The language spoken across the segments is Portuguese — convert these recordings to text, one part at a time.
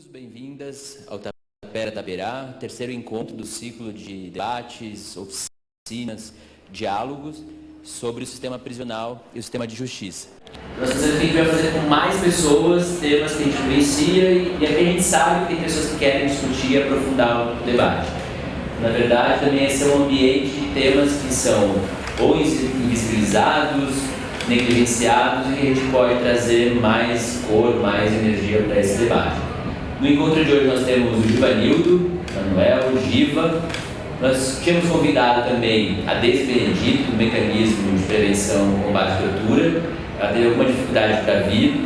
Bem-vindos, bem-vindas ao Tapera Taberá, terceiro encontro do ciclo de debates, oficinas, diálogos sobre o sistema prisional e o sistema de justiça. Nós fazemos o que a gente vai fazer com mais pessoas, temas que a gente conhecia e aqui a gente sabe que tem pessoas que querem discutir e aprofundar o debate. Na verdade, também esse é um ambiente de temas que são ou invisibilizados, negligenciados e que a gente pode trazer mais cor, mais energia para esse debate. No encontro de hoje nós temos o Givanildo, Manuel, Giva. Nós tínhamos convidado também a Deise Benedito, do Mecanismo de Prevenção e Combate à Tortura. Ela teve alguma dificuldade para vir,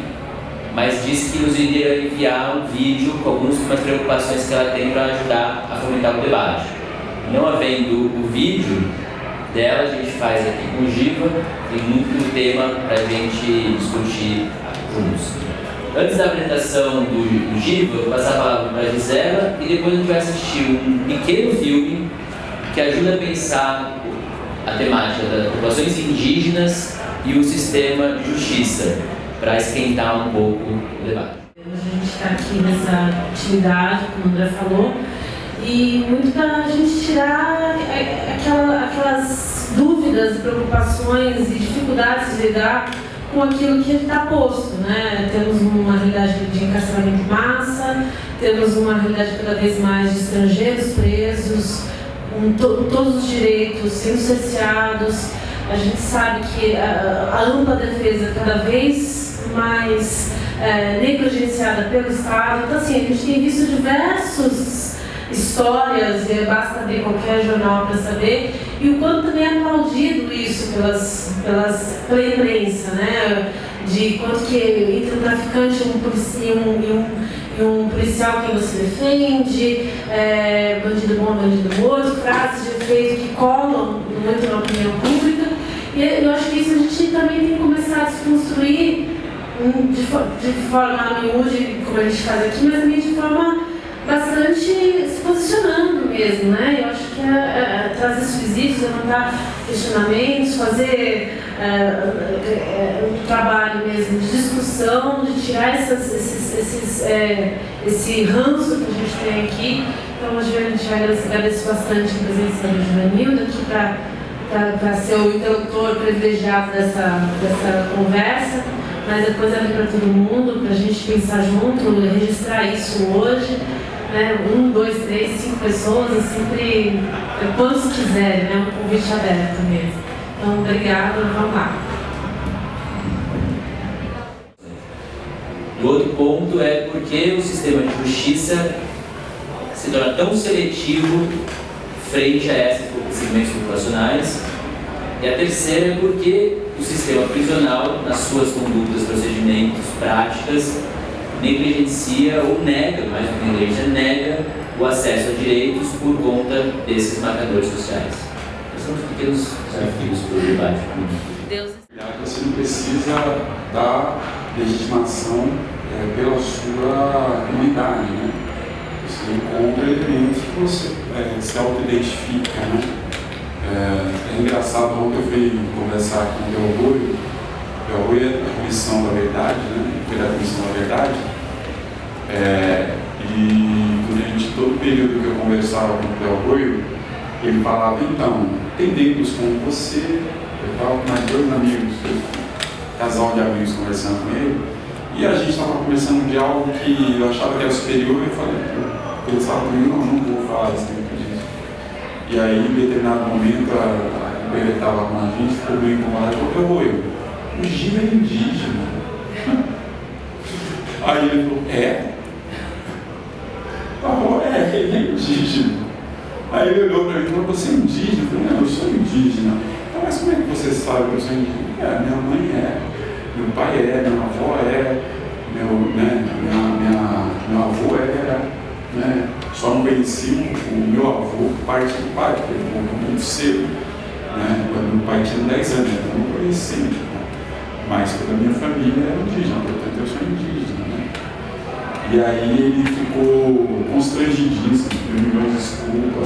mas disse que nos iria enviar um vídeo com algumas preocupações que ela tem para ajudar a fomentar o debate. Não havendo o vídeo dela, a gente faz aqui com o Giva, tem muito tema para a gente discutir juntos. Antes da apresentação do Giva, eu vou passar a palavra para a Gisela e depois a gente vai assistir um pequeno filme que ajuda a pensar a temática das populações indígenas e o sistema de justiça, para esquentar um pouco o debate. A gente está aqui nessa atividade, como o André falou, e muito para a gente tirar aquelas dúvidas, preocupações e dificuldades de lidar com aquilo que está posto, né? Temos uma realidade de encarceramento em massa, temos uma realidade cada vez mais de estrangeiros presos, com todos os direitos sendo cerceados. A gente sabe que a ampla defesa cada vez mais negligenciada pelo Estado. Então, assim, a gente tem visto diversas histórias, basta abrir qualquer jornal para saber, e o quanto também é aplaudido isso pela imprensa, né? De quanto que entre um traficante e um policial quem você defende, bandido bom, bandido morto, frases de efeito que colam muito na opinião pública. E eu acho que isso a gente também tem que começar a desconstruir de forma miúde, como a gente faz aqui, mas também de forma bastante se posicionando mesmo, né? Eu acho que trazer subsídios, levantar questionamentos, fazer um trabalho mesmo de discussão, de tirar esse ranço que a gente tem aqui. Então, hoje a gente agradece bastante a presença do Givanildo aqui para ser o interlocutor privilegiado dessa conversa, mas depois abrir para todo mundo, para a gente pensar junto, registrar isso hoje. 1, 2, 3, 5 pessoas, sempre, quando se quiser, né? Um convite aberto mesmo. Então, obrigada, vamos lá. O outro ponto é porque o sistema de justiça se torna tão seletivo frente a esses segmentos populacionais. E a terceira é porque o sistema prisional, nas suas condutas, procedimentos, práticas, negligencia ou nega, mais do que negligencia, nega o acesso a direitos por conta desses marcadores sociais. Esses são os pequenos desafios para o debate. Você não precisa dar legitimação pela sua comunidade, né? Você encontra elementos que você se auto-identifica, né? É engraçado, ontem eu fui conversar com o Delgoi. O Delgoi é da Comissão da Verdade, né? Foi da Comissão da Verdade. E durante todo o período que eu conversava com o Delgoi, ele falava, então, entendemos como você, eu estava com mais 2 amigos, um casal de amigos conversando com ele, e a gente estava conversando de algo que eu achava que era superior, e eu falei, eu pensava comigo, não vou falar isso, e aí, em determinado momento, a companheira estava com a gente, ficou meio incomodada e falou, o Giva é indígena. Aí ele falou, ele é indígena. Aí ele olhou para mim e falou, você é indígena? Eu falei, não, eu sou indígena. Mas como é que você sabe que eu sou indígena? Minha mãe é, meu pai é, minha avó é, meu avô era, né? Só não conheci o meu avô por parte do pai, porque ele morreu muito cedo, né? Quando meu pai tinha 10 anos, então eu não conheci. Mas toda a minha família é indígena, portanto eu sou indígena, né? E aí ele ficou constrangidíssimo, pediu uma desculpa.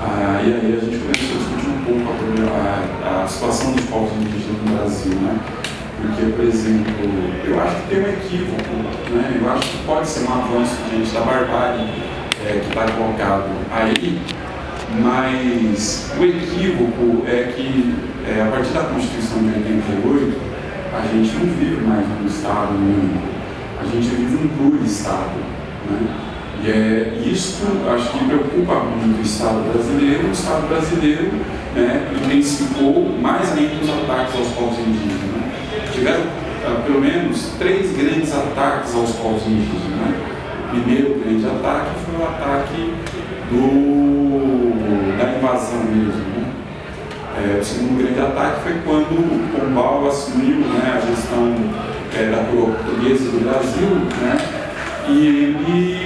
E aí a gente começou a discutir um pouco a situação dos povos indígenas no Brasil, né? Porque, por exemplo, eu acho que tem um equívoco, né? Eu acho que pode ser um avanço diante da barbárie que está colocado aí, mas o equívoco é que, a partir da Constituição de 88, a gente não vive mais num Estado único, a gente vive um pluristado, né? E isso, acho que preocupa muito o Estado brasileiro. O Estado brasileiro, né, intensificou mais ainda os ataques aos povos indígenas. Né? Tiveram pelo menos 3 grandes ataques aos povos indígenas. Né? O primeiro grande ataque foi o ataque da invasão mesmo. Né? O segundo grande ataque foi quando o Pombal assumiu, né, a gestão da coroa portuguesa do Brasil, né? E ele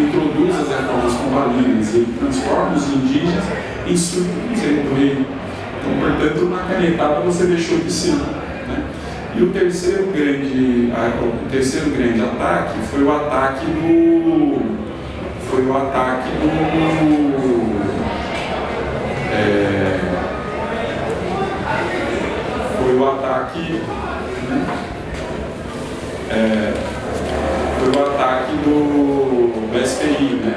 introduz as reformas pombalinas, ele transforma os indígenas em súditos do rei. Então, portanto, na canetada você deixou de ser. Né? E o terceiro grande ataque foi o ataque do SPI, né?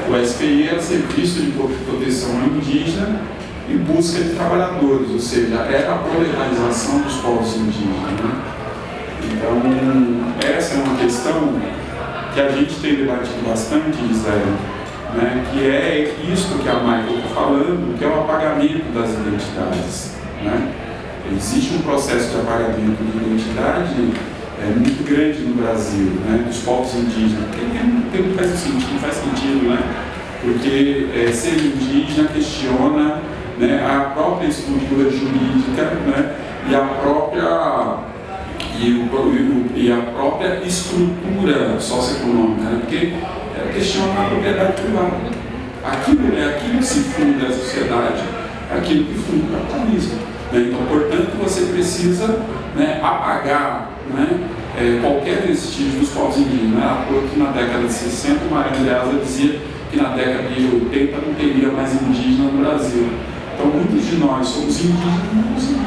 O SPI era Serviço de Proteção Indígena e Busca de Trabalhadores, ou seja, era a precarização dos povos indígenas. Né? Então, essa é uma questão que a gente tem debatido bastante em Israel, né? Que é isso que a Michael está falando, que é o apagamento das identidades. Né? Existe um processo de apagamento de identidade muito grande no Brasil, né, dos povos indígenas. Não faz sentido, né? Porque ser indígena questiona, né, a própria estrutura jurídica, né, e a própria estrutura socioeconômica, né, porque questiona a propriedade privada. Aquilo que se funda a sociedade, aquilo que funda o capitalismo. Né? Então, portanto, você precisa, né, apagar, né, qualquer vestígio dos povos indígenas. Porque na década de 60, o Mário Andreasa dizia que na década de 80 não teria mais indígena no Brasil. Então, muitos de nós somos indígenas e não conseguimos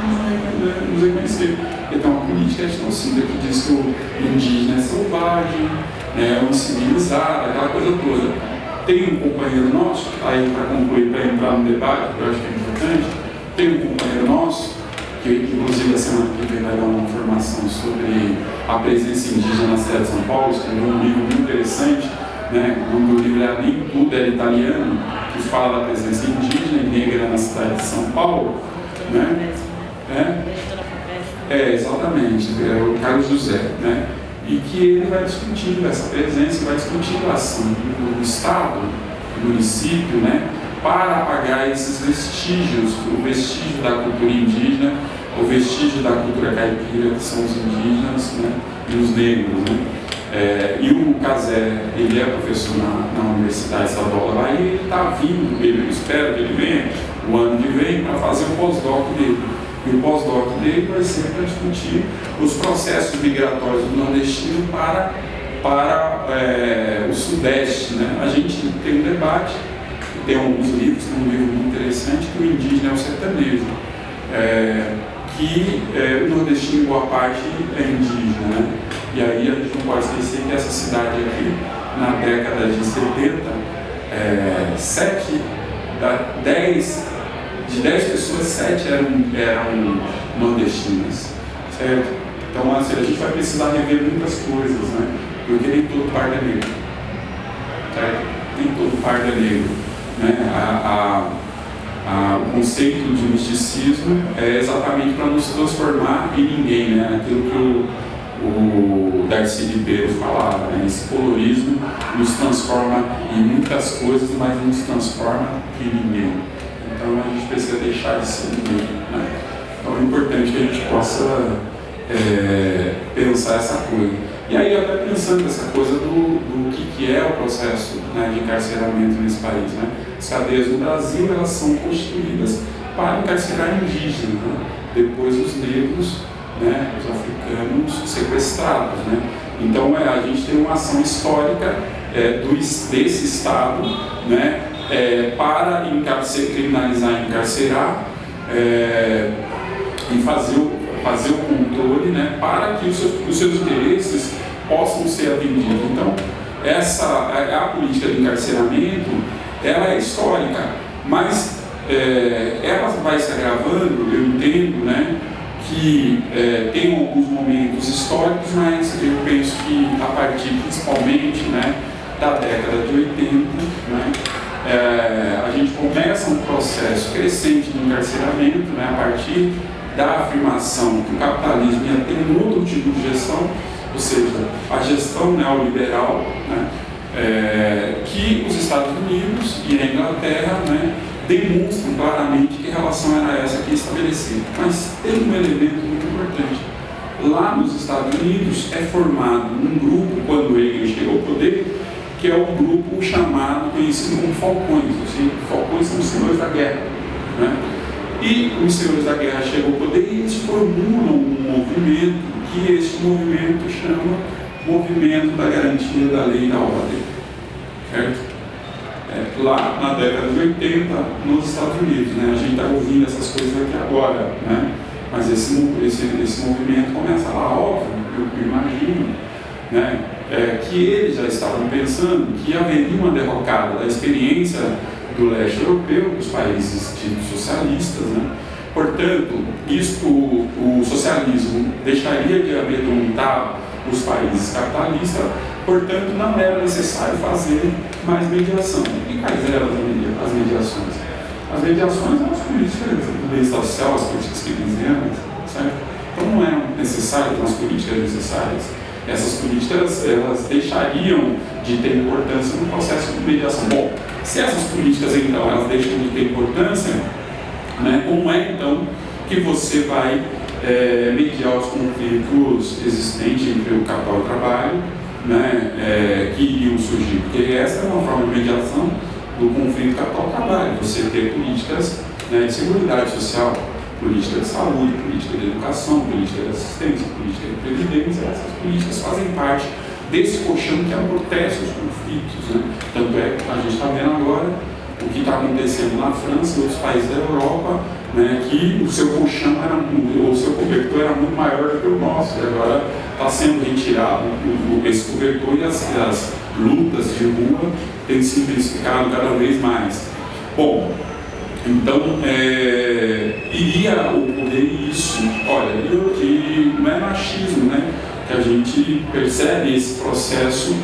nos reconhecer. Então, uma política etnocida que diz que o indígena é selvagem, é incivilizado, aquela coisa toda. Tem um companheiro nosso, aí para concluir, para entrar no debate, que eu acho que é importante, tem um companheiro nosso, que inclusive a semana que vem vai dar uma informação sobre a presença indígena na cidade de São Paulo, escreveu um livro muito interessante, né? O nome do livro é Nem Tudo Era Italiano, que fala da presença indígena e negra na cidade de São Paulo. Né? Exatamente, é o Carlos José. Né? E que ele vai discutindo essa presença, vai discutindo a ação do Estado, do município, né? Para apagar esses vestígios, o vestígio da cultura indígena, o vestígio da cultura caipira, que são os indígenas, né, e os negros. Né? E o Cazé, ele é professor na Universidade Estadual da Bahia, e ele está vindo, eu espero que ele venha, o ano que vem, para fazer o pós-doc dele. E o pós-doc dele vai ser para discutir os processos migratórios do nordestino para o Sudeste. Né? A gente tem um debate, tem alguns livros, tem um livro muito interessante, que o indígena é o sertanejo, que o nordestino, em boa parte, é indígena. Né? E aí a gente não pode esquecer que essa cidade aqui, na década de 70, 10 pessoas, 7 eram nordestinas, certo? Então, assim, a gente vai precisar rever muitas coisas, né? Porque nem todo pardo é negro, certo? Nem todo pardo é negro. Né? O conceito de misticismo é exatamente para nos transformar em ninguém, né? Aquilo que o Darcy Ribeiro falava, né? Esse colorismo nos transforma em muitas coisas, mas não nos transforma em ninguém. Então a gente precisa deixar de ser ninguém. Né? Então é importante que a gente possa pensar essa coisa. E aí, até pensando nessa coisa do que é o processo, né, de encarceramento nesse país. Né? As cadeias no Brasil, elas são constituídas para encarcerar indígenas, né? Depois os negros, né, os africanos sequestrados. Né? Então a gente tem uma ação histórica desse Estado, né, para criminalizar e encarcerar, e fazer o controle, né, para que os seus interesses possam ser atendidos. Então, a política de encarceramento, ela é histórica, mas ela vai se agravando, eu entendo, né, que tem alguns momentos históricos, mas eu penso que a partir principalmente, né, da década de 80, né, a gente começa um processo crescente de encarceramento, né, a partir da afirmação que o capitalismo ia ter um outro tipo de gestão, ou seja, a gestão neoliberal, né, que os Estados Unidos e a Inglaterra, né, demonstram claramente que relação era essa aqui estabelecida. Mas tem um elemento muito importante. Lá nos Estados Unidos é formado um grupo, quando Reagan chegou ao poder, que é um grupo chamado, conhecido como Falcões. Falcões são os senhores da guerra, né? E os senhores da guerra chegam ao poder e eles formulam um movimento, que esse movimento chama Movimento da Garantia da Lei e da Ordem, certo? Lá na década de 80, nos Estados Unidos, né? A gente está ouvindo essas coisas aqui agora, né? Mas esse movimento começa lá, óbvio, eu imagino, né? Que eles já estavam pensando que haveria uma derrocada da experiência do leste europeu, dos países ditos socialistas, né? Portanto, o socialismo deixaria de amedrontar os países capitalistas, portanto, não era necessário fazer mais mediação. E quais eram as mediações? As mediações eram as políticas do bem social, as políticas keynesianas, certo? Então, não eram necessárias as políticas necessárias. Essas políticas, elas deixariam de ter importância no processo de mediação. Bom, se essas políticas, então, elas deixam de ter importância, né, como é, então, que você vai mediar os conflitos existentes entre o capital e o trabalho, né, que iriam surgir? Porque essa é uma forma de mediação do conflito capital-trabalho, você ter políticas, né, de seguridade social, política de saúde, política de educação, política de assistência, política de previdência. Essas políticas fazem parte desse colchão que amortece os conflitos, né? Tanto é que a gente está vendo agora o que está acontecendo na França e outros países da Europa, né, que o seu colchão o seu cobertor era muito maior do que o nosso, e agora está sendo retirado esse cobertor e as lutas de rua têm se intensificado cada vez mais. Bom, então, iria ocorrer isso, olha, e não é machismo, né, que a gente percebe esse processo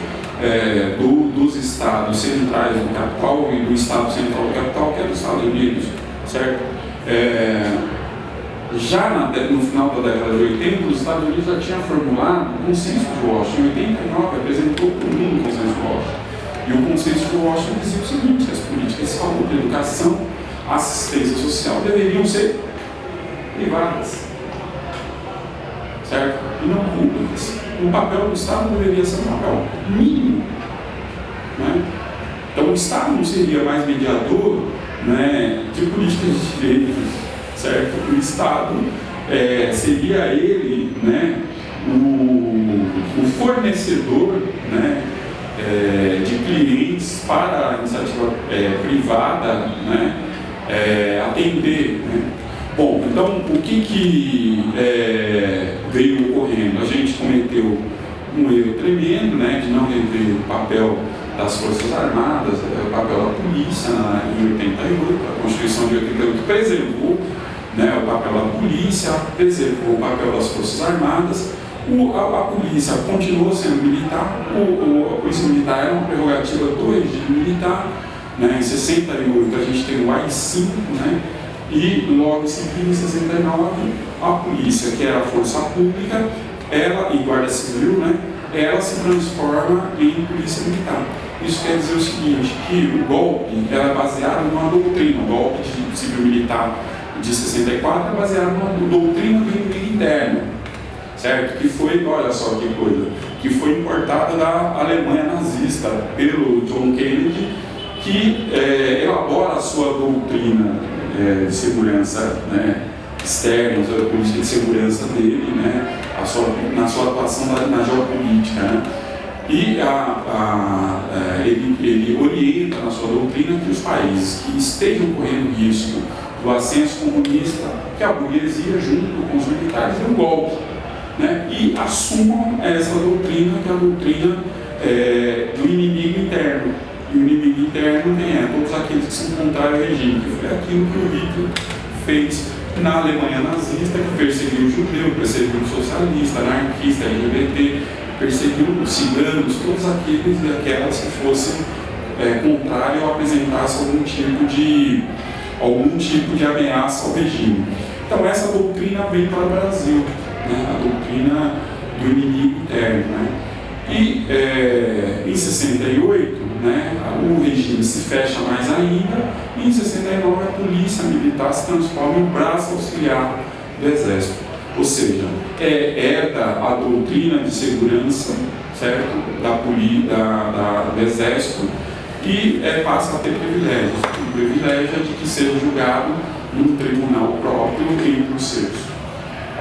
dos estados centrais do capital e do estado central do capital, que é dos Estados Unidos, certo? Já no final da década de 80, os Estados Unidos já tinham formulado o consenso de Washington. Em 89, apresentou para o mundo o consenso de Washington. E o consenso de Washington dizia o seguinte: as políticas de saúde, educação, assistência social deveriam ser privadas, certo? E não públicas. O papel do Estado deveria ser um papel mínimo, né? Então o Estado não seria mais mediador, né, de políticas de direitos, certo? O Estado seria ele, né, o fornecedor, né, de clientes para a iniciativa privada, né, atender, né? Bom, então o que veio ocorrendo? A gente cometeu um erro tremendo, né, de não rever o papel das Forças Armadas, o papel da polícia em 88, a Constituição de 88 preservou, né, o papel da polícia, preservou o papel das Forças Armadas. A polícia continuou sendo militar, a polícia militar era uma prerrogativa do regime militar, né? Em 68 a gente tem o AI-5, né? E logo em seguida, em 69, a polícia, que era a força pública, ela, e guarda civil, né, ela se transforma em polícia militar. Isso quer dizer o seguinte, que o golpe era baseado numa doutrina, o golpe de civil militar de 64 é baseado numa doutrina do inimigo interno, certo? Que foi, olha só que coisa, que foi importada da Alemanha nazista pelo John Kennedy, que elabora a sua doutrina de segurança, né, externa, a política de segurança dele, né, na sua atuação na geopolítica, né? E ele orienta na sua doutrina que os países que estejam correndo risco do ascenso comunista, que a burguesia, junto com os militares, deu um golpe, né? E assumam essa doutrina, que é a doutrina do inimigo interno. E o inimigo interno todos aqueles que são contrários ao regime, que foi aquilo que o Hitler fez na Alemanha nazista, que perseguiu o judeu, perseguiu o socialista, anarquista, LGBT, perseguiu os ciganos, todos aqueles e aquelas que fossem contrários ou apresentassem algum tipo de ameaça ao regime. Então essa doutrina vem para o Brasil, né? A doutrina do inimigo interno, né? E em 68, né, o regime se fecha mais ainda, e em 69 a polícia militar se transforma em braço auxiliar do Exército. Ou seja, herda a doutrina de segurança, certo, do Exército, e passa a ter privilégios. O privilégio é de que seja julgado num tribunal próprio entre os seus.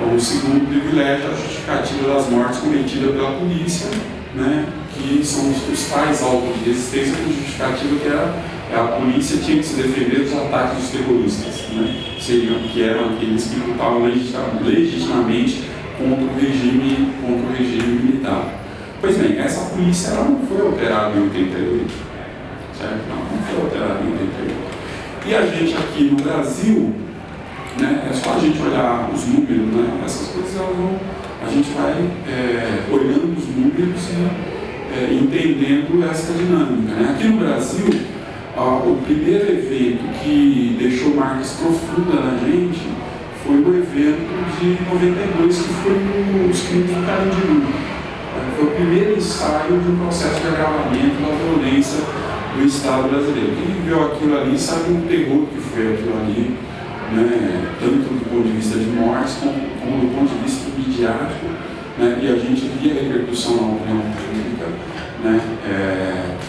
O segundo privilégio é a justificativa das mortes cometidas pela polícia, né, que são os tais autos de resistência, com justificativa que a polícia tinha que se defender dos ataques dos terroristas, né, que eram aqueles que lutavam legitimamente contra o regime militar. Pois bem, essa polícia ela não foi alterada em 88, certo? Não foi alterada em 88. E a gente aqui no Brasil, né, é só a gente olhar os números, né, essas coisas a gente vai olhando os números e entendendo essa dinâmica, né? Aqui no Brasil, o primeiro evento que deixou marcas profundas na gente foi o evento de 92, que foi os crimes do Carandiru. Foi o primeiro ensaio de um processo de agravamento da violência do Estado brasileiro. Quem viu aquilo ali sabe o terror que foi aquilo ali, né? Tanto do ponto de vista de mortes como do ponto de vista midiático, né? E a gente via a repercussão na opinião pública, né?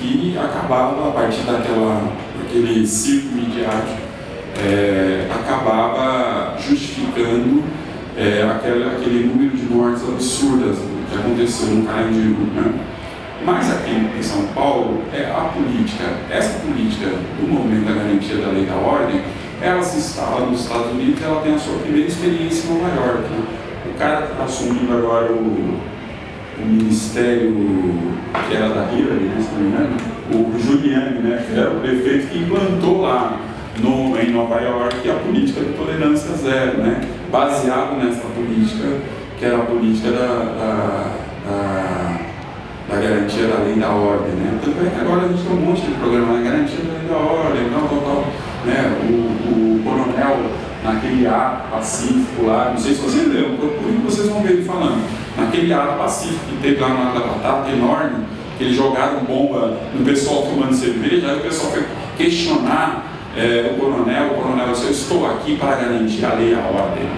Que acabava, a partir daquele ciclo midiático, acabava justificando aquele número de mortes absurdas que aconteceu no Carandiru, né? Mas aqui em São Paulo, essa política do movimento da garantia da lei e da ordem, ela se instala nos Estados Unidos e ela tem a sua primeira experiência em Nova York, né? O cara que está assumindo agora o ministério que era da Hillary, né, se não me engano, o Giuliani, né, que era o prefeito que implantou lá em Nova York a política de tolerância zero, né, baseado nessa política, que era a política da garantia da lei e da ordem, né. Tanto é que agora a gente tem um monte de programa, né, garantia da lei e da ordem, tal, né, o coronel naquele ato pacífico lá, não sei se vocês leram, procurem, vocês vão ver ele falando, naquele ato pacífico que teve lá na Batata, enorme, que eles jogaram bomba no pessoal tomando cerveja, aí o pessoal foi questionar o coronel disse, eu estou aqui para garantir a lei e a ordem.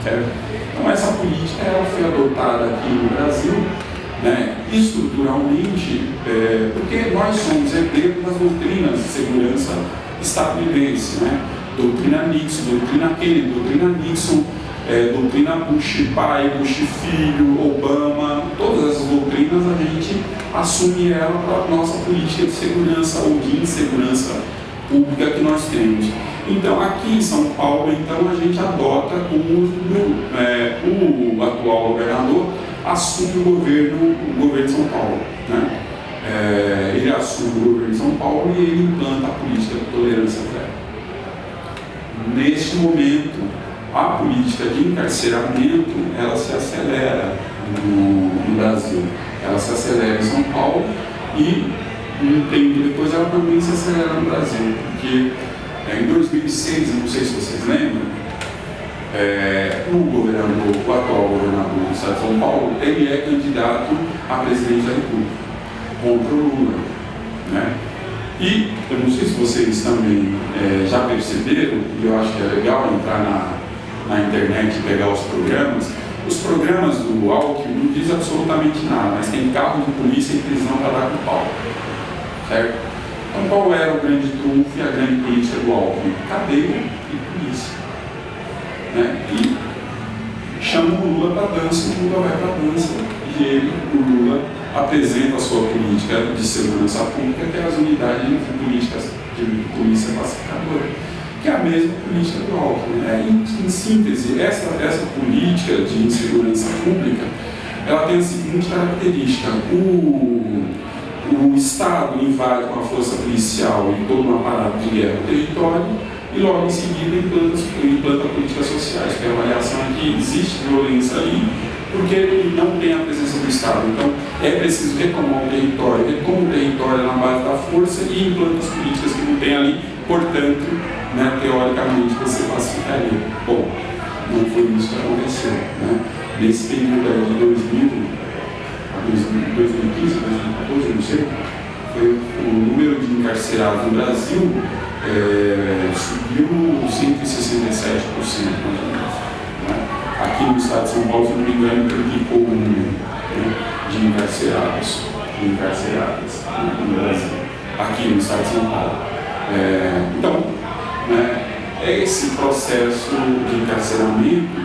Certo? Então essa política ela foi adotada aqui no Brasil, né, estruturalmente, porque nós somos herdeiros das doutrinas de segurança estadunidense, né? Doutrina Nixon, doutrina Kennedy, doutrina Nixon, doutrina Bush pai, Bush filho, Obama, todas essas doutrinas a gente assume ela para a nossa política de segurança ou de insegurança pública que nós temos. Então aqui em São Paulo, então, a gente adota como o atual governador assume o governo de São Paulo, né? Ele assume o governo de São Paulo e ele implanta a política de tolerância zero. Neste momento, a política de encarceramento, ela se acelera no Brasil. Ela se acelera em São Paulo e um tempo depois ela também se acelera no Brasil. Porque em 2006, eu não sei se vocês lembram, o atual governador do estado de São Paulo, ele é candidato a presidente da República contra o Lula, né? E eu não sei se vocês também já perceberam, e eu acho que é legal entrar na internet e pegar os programas do Alckmin não diz absolutamente nada, mas tem carro de polícia e prisão para dar com pau, certo? Então qual era o grande trunfo e a grande política do Alckmin? Cadeia e polícia, né? E chama o Lula para dança, o Lula vai para dança e o Lula apresenta a sua política de segurança pública, que é as unidades de polícia pacificadora, que é a mesma política do Alckmin, né? Em síntese, essa política de insegurança pública, ela tem a seguinte característica: o Estado invade com a força policial e todo um aparato de guerra no território, e logo em seguida implanta políticas sociais, que é a avaliação é que existe violência ali, porque não tem a presença do Estado. Então, é preciso retomar o território, retoma o território na base da força e implanta as políticas que não tem ali, portanto, né, teoricamente, você pacificaria. Bom, não foi isso que aconteceu. Né? Nesse período aí de 2015, 2014, não sei, foi o número de encarcerados no Brasil subiu 167%. Né? Aqui no estado de São Paulo, se não me engano, triplicou o número, né, de encarcerados e encarceradas, né, no Brasil, aqui no estado de São Paulo. Então, né, esse processo de encarceramento,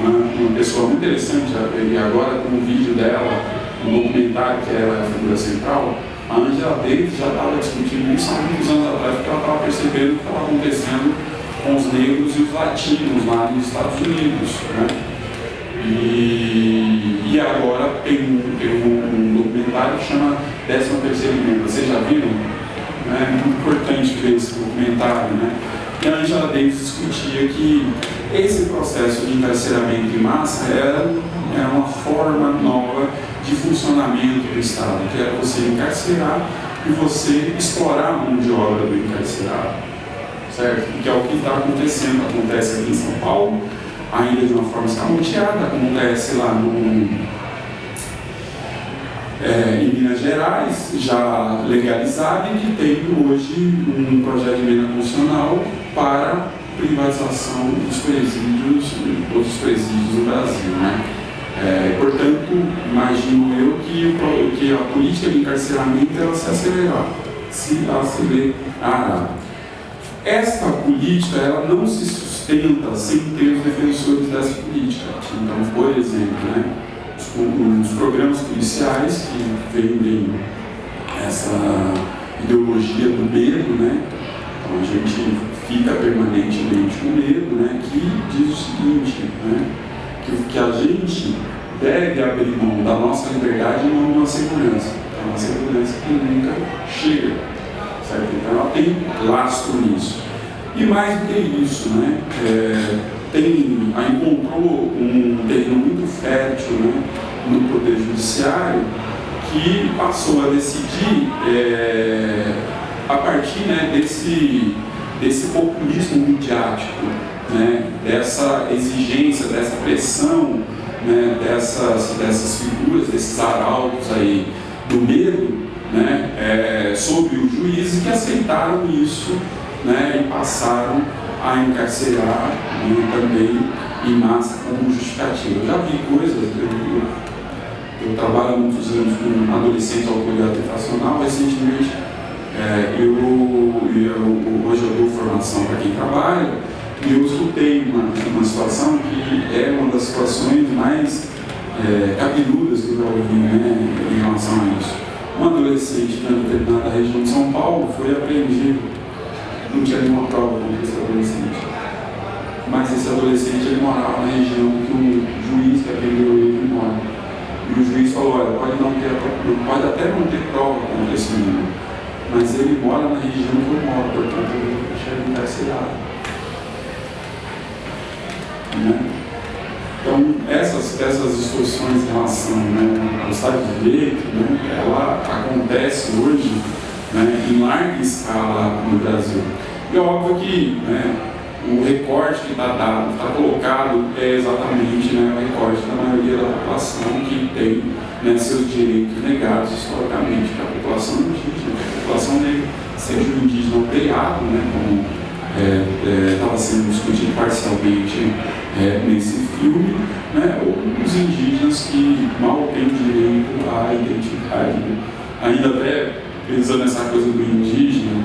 uma pessoa muito interessante, já peguei agora com um vídeo dela, um documentário que era a figura central, a Angela Davis já estava discutindo isso há muitos anos atrás, porque ela estava percebendo o que estava acontecendo com os negros e os latinos lá nos Estados Unidos. Né? E agora tem um documentário que chama 13ª Emenda. Vocês já viram? É muito importante ver esse documentário. Né? E a Angela Davis discutia que esse processo de encarceramento em massa era uma forma nova de funcionamento do Estado, que era você encarcerar e você explorar a mão de obra do encarcerado, certo? Que é o que está acontecendo, acontece aqui em São Paulo, ainda de uma forma escamoteada, acontece lá em Minas Gerais, já legalizado, e que tem hoje um projeto de emenda constitucional para privatização dos presídios, todos os presídios no Brasil, né? Portanto, imagino eu que a política de encarceramento ela se acelerará. Esta política ela não se sustenta sem ter os defensores dessa política. Então, por exemplo, né, os programas policiais que vendem essa ideologia do medo, né? Então a gente fica permanentemente com medo, né? Que diz o seguinte, né? Que a gente deve abrir mão da nossa liberdade em nome de uma segurança. É uma segurança que nunca chega, certo? Então ela tem lastro nisso. E mais do que isso, né? Encontrou um terreno muito fértil, né, no Poder Judiciário, que passou a decidir a partir, né, desse populismo midiático, né, dessa exigência, dessa pressão, né, dessas figuras, desses arautos aí do medo, né, sobre os juízes que aceitaram isso, né, e passaram a encarcerar, né, também em massa como justificativa. Eu já vi coisas, eu trabalho há muitos anos com adolescentes autoridade infracional, recentemente hoje eu dou formação para quem trabalha, e eu escutei uma situação que é uma das situações mais cabeludas que eu já ouvi, né, em relação a isso. Um adolescente de uma determinada região de São Paulo foi apreendido, não tinha nenhuma prova contra esse adolescente, mas esse adolescente ele morava na região que o juiz que apreendeu ele mora. E o juiz falou: olha, pode até não ter prova contra esse menino, mas ele mora na região que eu moro, portanto eu vou deixar ele encarcerado. Né? Então, essas distorções em relação, né, ao Estado de Direito, né, ela acontece hoje, né, em larga escala no Brasil. E é óbvio que, né, o recorte que está colocado é exatamente, né, o recorte da maioria da população que tem, né, seus direitos negados historicamente, que é a população indígena, a população negra, seja o indígena operado, né, como estava sendo discutido parcialmente nesse filme, né, ou os indígenas que mal têm direito à identidade. Né. Ainda até pensando nessa coisa do indígena,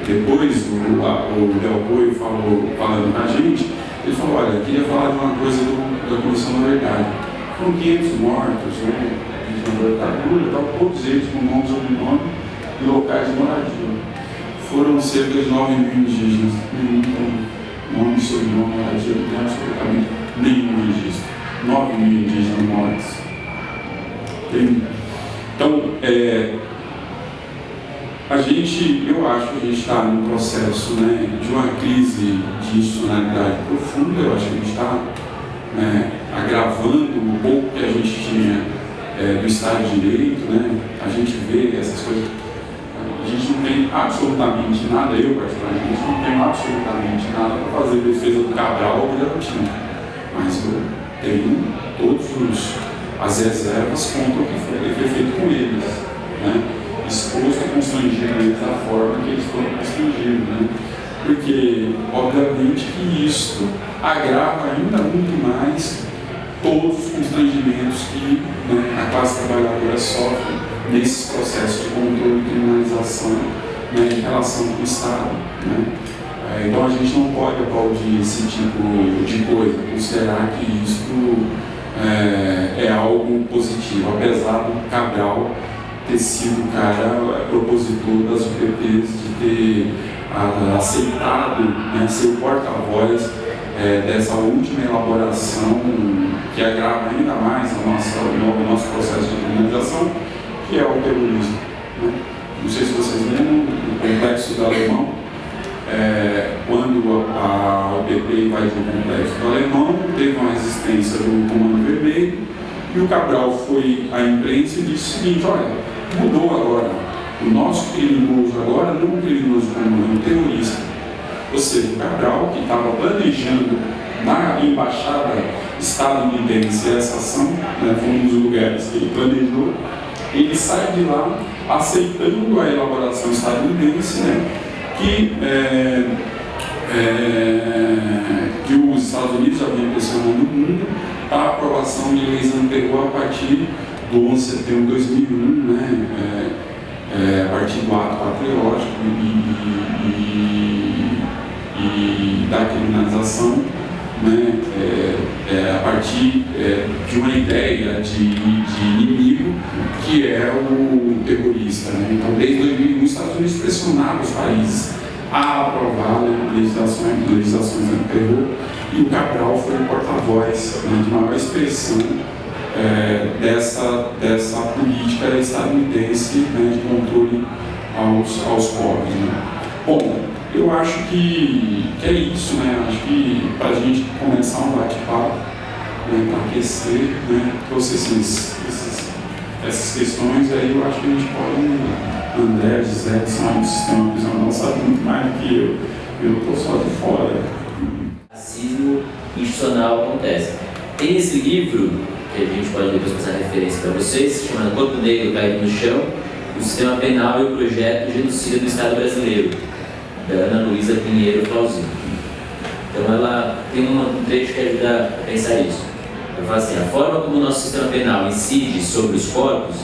depois o Del Boi falando com a gente, ele falou: olha, eu queria falar de uma coisa da Comissão da Verdade. Foram 500 mortos, né, de ditadura, todos eles com nome, sobrenome e locais de moradia. foram cerca de 9 mil indígenas. Não tem nome, sobrenome, moradia, não tem absolutamente nenhum registro. 9 mil indígenas mortos. Então, eu acho que a gente está num processo, né, de uma crise de institucionalidade profunda. Eu acho que a gente está agravando um pouco que a gente tinha do Estado de Direito, né? A gente vê essas coisas. A gente não tem absolutamente nada, eu particularmente, não tenho absolutamente nada para fazer defesa do Cabral ou do Garotinho. Mas eu tenho todas as reservas contra o que foi feito com eles, né? Exposto a constranger eles da forma que eles foram constrangidos, né? Porque, obviamente, que isto agrava ainda muito mais todos os constrangimentos que, né, a classe trabalhadora sofre nesses processos de controle e criminalização, né, em relação com o Estado, né? Então a gente não pode aplaudir esse tipo de coisa, considerar que isso é algo positivo, apesar do Cabral ter sido o cara propositor das UPPs, de ter aceitado, né, ser o porta-voz dessa última elaboração que agrava ainda mais o nosso processo de criminalização, que é o terrorismo, né? Não sei se vocês lembram do Complexo do Alemão, quando a UPP invadiu o Complexo do Alemão, teve uma resistência do Comando Vermelho, e o Cabral foi à imprensa e disse o seguinte: olha, mudou agora, o nosso criminoso agora não é um criminoso comum, é um terrorista. Ou seja, o Cabral, que estava planejando na embaixada estadunidense essa ação, né, foi um dos lugares que ele planejou, ele sai de lá aceitando a elaboração estadunidense, né, que os Estados Unidos haviam pressionado o mundo para a aprovação de leis anterior a partir do 11 de setembro de 2001, né, a partir do ato patriótico e da criminalização, né, a partir de uma ideia de inimigo que é o terrorista, né? Então, desde 2001, os Estados Unidos pressionavam os países a aprovar, né, legislações anti-terror, e o Cabral foi o porta-voz, né, de maior expressão dessa política estadunidense, né, de controle aos povos, né? Bom, eu acho que é isso, né? Acho que para a gente começar um bate-papo, né, para aquecer, né, trouxe essas questões, aí eu acho que a gente pode, André, José, que são do sistema prisional, sabe muito mais do que eu estou só de fora. Racismo institucional acontece. Tem esse livro, que a gente pode depois passar referência para vocês, chamado Corpo Negro Caído no Chão, o Sistema Penal e o Projeto Genocida do Estado Brasileiro, da Ana Luísa Pinheiro Flauzino. Então ela tem um trecho que ajuda a pensar isso. Ela fala assim: a forma como o nosso sistema penal incide sobre os corpos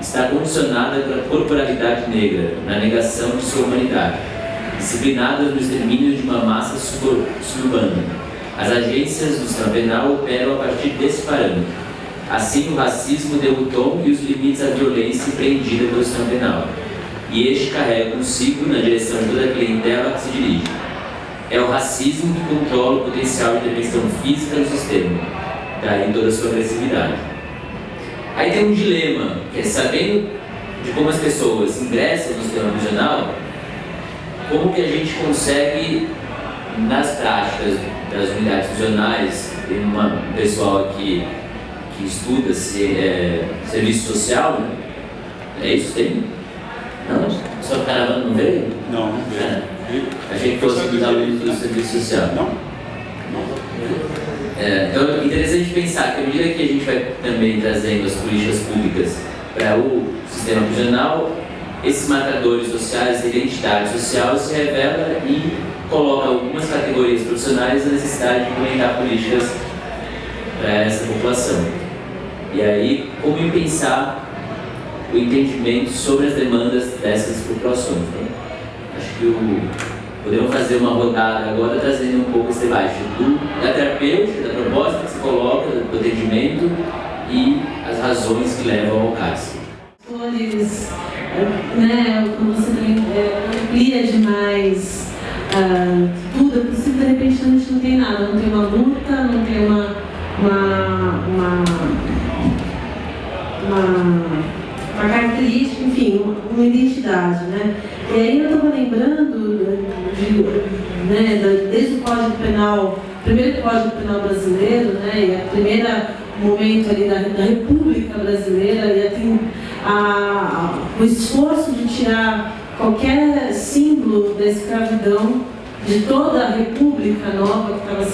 está condicionada pela corporalidade negra, na negação de sua humanidade, disciplinada no extermínio de uma massa suburbana. As agências do sistema penal operam a partir desse parâmetro. Assim, o racismo deu o tom e os limites à violência empreendida pelo sistema penal. E este carrega consigo na direção de toda a clientela a que se dirige. É o racismo que controla o potencial de intervenção física no sistema, daí toda a sua agressividade. Aí tem um dilema, que é, sabendo de como as pessoas ingressam no sistema prisional, como que a gente consegue, nas práticas das unidades prisionais, tem um pessoal aqui que estuda serviço social, né? É isso que tem? Não? Só o caravana não veio? Não veio. Achei que fosse estudar do serviço social. Não. Então é interessante pensar que à medida que a gente vai também trazendo as políticas públicas para o sistema prisional, esses marcadores sociais, a identidade social se revela e coloca algumas categorias profissionais na necessidade de implementar políticas para essa população. E aí, como pensar o entendimento sobre as demandas dessas populações, né? Acho que podemos fazer uma rodada agora trazendo um pouco esse debate da terapêutica, da proposta que se coloca, do atendimento e as razões que levam ao cárcere. controles, né, quando você também amplia demais tudo é possível, de repente a gente não tem nada, não tem uma luta, não tem uma característica, enfim, uma identidade, né? E aí eu estava lembrando desde o Código Penal, o primeiro Código Penal brasileiro, né, e o primeiro momento ali da República Brasileira, e assim, o esforço de tirar qualquer símbolo da escravidão de toda a República Nova que estava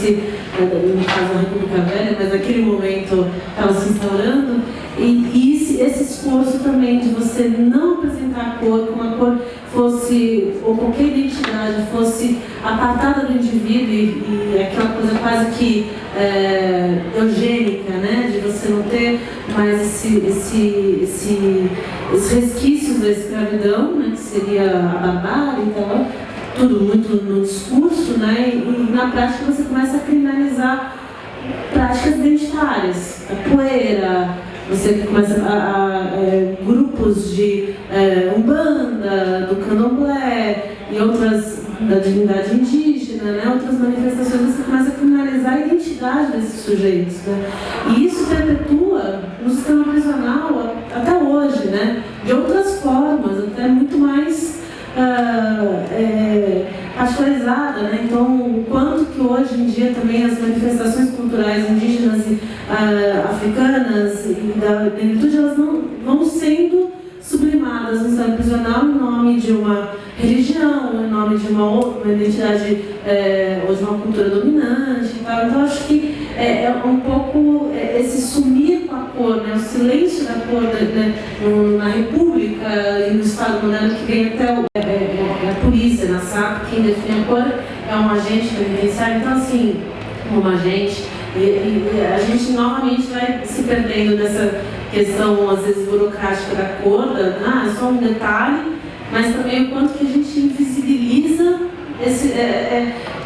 no caso a República Velha, mas naquele momento estava se instaurando, e esse esforço também de você não apresentar a cor, como a cor fosse, ou qualquer identidade fosse apartada do indivíduo e aquela coisa quase que eugênica, né, de você não ter mais esses resquícios da escravidão, né, que seria a barbárie e tal, tudo muito no discurso, né, e na prática você começa a criminalizar práticas identitárias, a poeira, você começa grupos de Umbanda, do Candomblé e outras da divindade indígena, né, outras manifestações, você começa a criminalizar a identidade desses sujeitos, né, e isso perpetua no sistema prisional até hoje, né, de outras formas, até muito mais particularizada, né? Então, o quanto que hoje em dia também as manifestações culturais indígenas e africanas e da negritude, elas não vão sendo sublimadas no sistema prisional em nome de uma religião, em nome de uma identidade ou de uma cultura dominante e tal. Então, acho que é um pouco esse sumir com a cor, né? O silêncio da cor, né? Na República e no Estado moderno, que vem até a polícia, na SAP, quem define a cor é um agente penitenciário. Então, assim, um agente, e a gente novamente vai se perdendo nessa questão, às vezes, burocrática da cor, é só um detalhe, mas também o quanto que a gente invisibiliza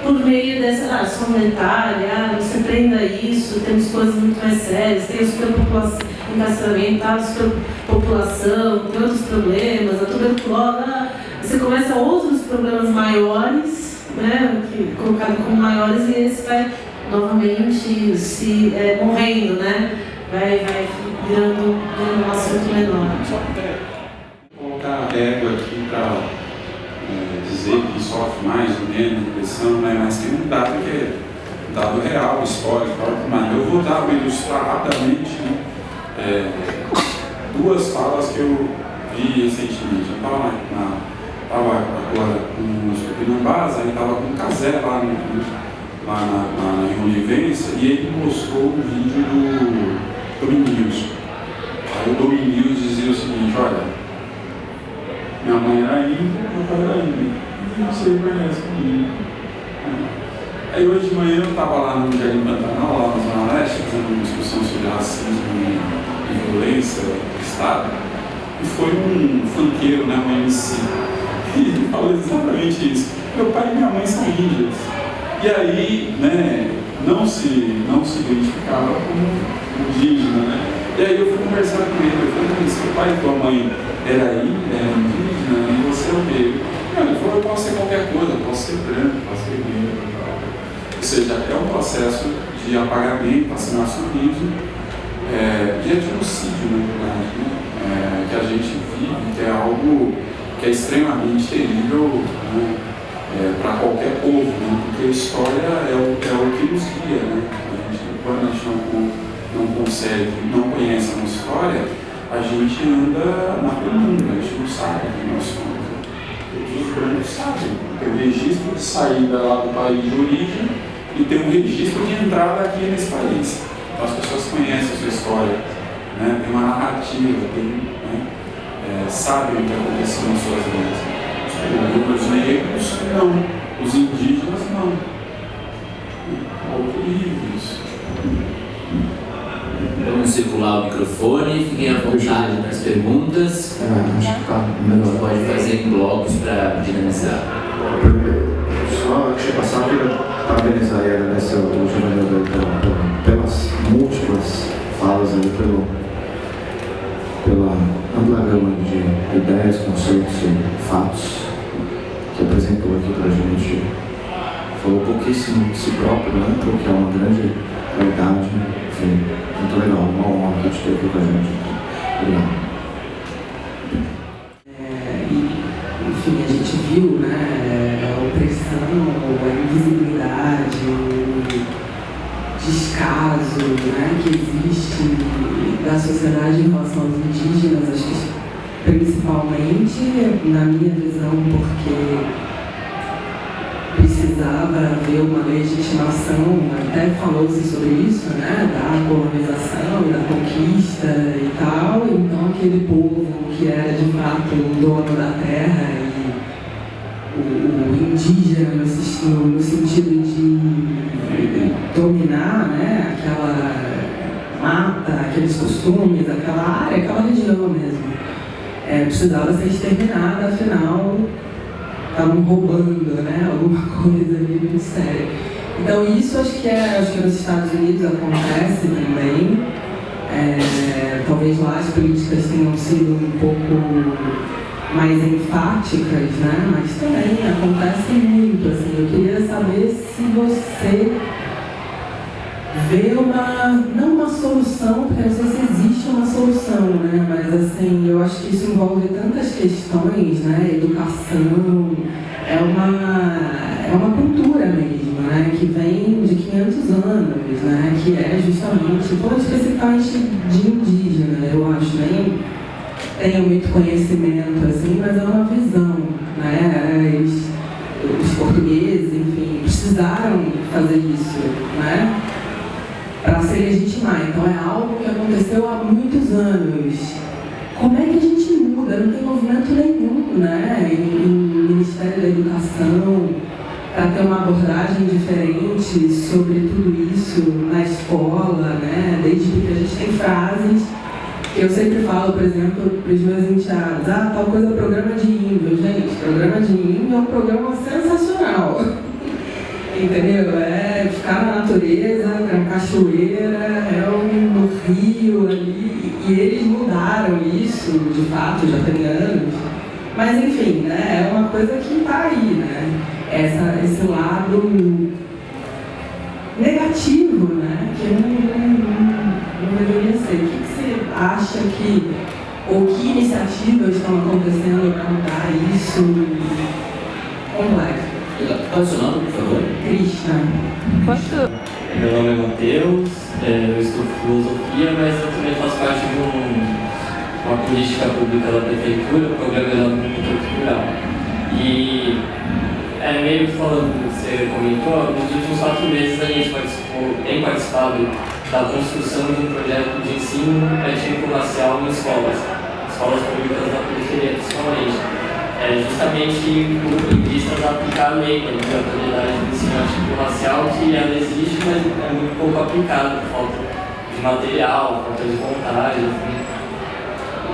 por meio dessa só um detalhe, não se prenda isso, temos coisas muito mais sérias, tem a superpopulação, encarceramento, a superpopulação, tem outros problemas, a tuberculose, você começa outros problemas maiores, né, colocado como maiores, e esse vai novamente se morrendo, né, vai virando um assunto menor. Vou colocar a régua aqui para dizer que sofre mais ou menos depressão, né? Mas tem um dado que é um dado real, histórico, mas eu vou ilustrar rapidamente, né? Duas falas que eu vi recentemente. Eu estava agora com os Tupinambás, aí estava com o Casé lá na reunião de vivência, e ele mostrou um vídeo do Domingos. Aí o Domingos dizia o seguinte: olha, minha mãe era índia, meu pai era índio, e você conhece comigo. Aí hoje de manhã eu estava lá no Jardim Pantanal, lá na Zona Leste, fazendo uma discussão sobre racismo e violência do Estado, e foi um funkeiro, né, um MC, e ele falou exatamente isso: meu pai e minha mãe são índios. E aí, né, não se identificava como indígena, né? E aí eu fui conversar com ele, eu falei: seu pai e tua mãe era indígena, e você é o quê? Ele falou: eu posso ser qualquer coisa, eu posso ser branco, posso ser negro. Ou seja, é um processo de apagamento, assimilacionismo, de genocídio, na verdade, né? Que a gente vive, que é algo que é extremamente terrível, né? Para qualquer povo, né? Porque a história é o que nos guia, né? Quando a gente não consegue, não conhece a nossa história, a gente anda na penumbra, a gente não sabe quem nós somos. Os brancos sabem, tem um registro de saída lá do país de origem e tem um registro de entrada aqui nesse país. Então as pessoas conhecem a sua história, né? Tem uma narrativa, sabem o que aconteceu nas suas vidas. Os negros não, os indígenas não. Horrível isso. Vamos circular o microfone, fiquem à vontade nas perguntas. Acho que tá melhor. Pode fazer em blocos para dinamizar. Só antes de passar, eu queria parabenizar e agradecer ao jornalista pelas múltiplas falas, pela ampla gama de ideias, conceitos e fatos que apresentou aqui para a gente. Falou pouquíssimo de si próprio, né? Porque é uma grande qualidade. Enfim, muito legal, uma honra que te ter aqui com a gente. Obrigado. Enfim, a gente viu, né, a opressão, a invisibilidade, o descaso, né, que existe da sociedade em relação aos indígenas, acho que principalmente, na minha visão, porque precisava haver uma legitimação, até falou-se sobre isso, né, da colonização e da conquista e tal, então aquele povo que era de fato o dono da terra e o indígena no sentido de dominar, né, aquela mata, aqueles costumes, aquela área, aquela região mesmo, precisava ser exterminada, afinal estavam roubando, né, alguma coisa ali muito séria. Então isso acho que nos Estados Unidos acontece também. Talvez lá as políticas tenham sido um pouco mais enfáticas, né, mas também acontece muito, assim. Eu queria saber se você vê não uma solução, porque eu não sei se existe uma solução, né, mas assim, eu acho que isso envolve tantas questões, né, educação, é uma cultura mesmo, né, que vem de 500 anos, né, que é justamente, especificamente de indígena, eu acho, nem tenho muito conhecimento, assim, mas é uma visão, né, os portugueses, enfim, precisaram fazer isso, né, para se legitimar. Então é algo que aconteceu há muitos anos. Como é que a gente muda? Não tem movimento nenhum, né, em Ministério da Educação, para ter uma abordagem diferente sobre tudo isso na escola, né, desde que a gente tem frases que eu sempre falo, por exemplo, para os meus enteados, tal coisa é programa de índio. Gente, programa de índio é um programa sensacional. Entendeu? É ficar na natureza, na cachoeira, no rio ali, e eles mudaram isso, de fato, já tem anos. Mas enfim, né, é uma coisa que está aí, né? Esse lado negativo, né? Que não deveria ser. O que você acha ou que iniciativas estão acontecendo para mudar isso? Complexo. Qual é o seu nome, por favor? Krishna. Meu nome é Matheus, eu estudo filosofia, mas eu também faço parte de uma política pública da prefeitura, o programa de desenvolvimento cultural. E meio que falando do que você comentou, nos últimos 4 meses a gente tem participado da construção de um projeto de ensino étnico-racial em escolas públicas da periferia, principalmente. Justamente com vistas a aplicar a lei da obrigatoriedade do ensino étnico-racial, que ela existe, mas é muito pouco aplicada, por falta de material, falta de vontade, enfim.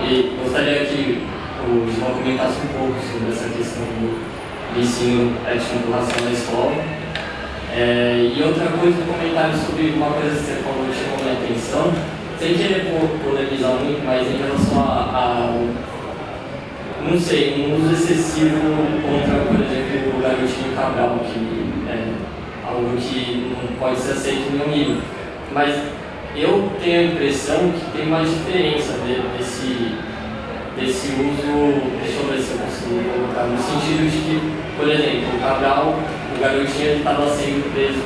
E gostaria que o João comentasse um pouco sobre essa questão do ensino étnico-racial na escola. E outra coisa, um comentário sobre uma coisa que você falou que chamou minha atenção, sem querer polemizar muito, mas em relação não sei, um uso excessivo contra, por exemplo, o garotinho Cabral, que é algo que não pode ser aceito em nenhum nível. Mas eu tenho a impressão que tem uma diferença desse uso, deixa eu ver se eu consigo colocar, no sentido de que, por exemplo, o Cabral, o garotinho estava sendo preso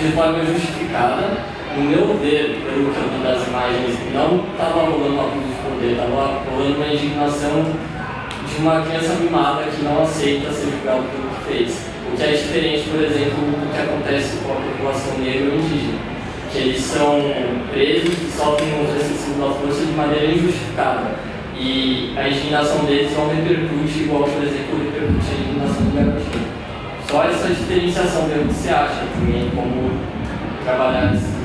de forma justificada. No meu ver, pelo que eu vi das imagens, não estava rolando uma abuso de poder, estava rolando uma indignação de uma criança mimada que não aceita ser julgada pelo que fez. O que é diferente, por exemplo, do que acontece com a população negra ou indígena, que eles são presos e sofrem um uso excessivo da força de maneira injustificada. E a indignação deles não repercute igual, por exemplo, repercute a indignação do garotinho. Só essa diferenciação, o que você acha também, como trabalhar essa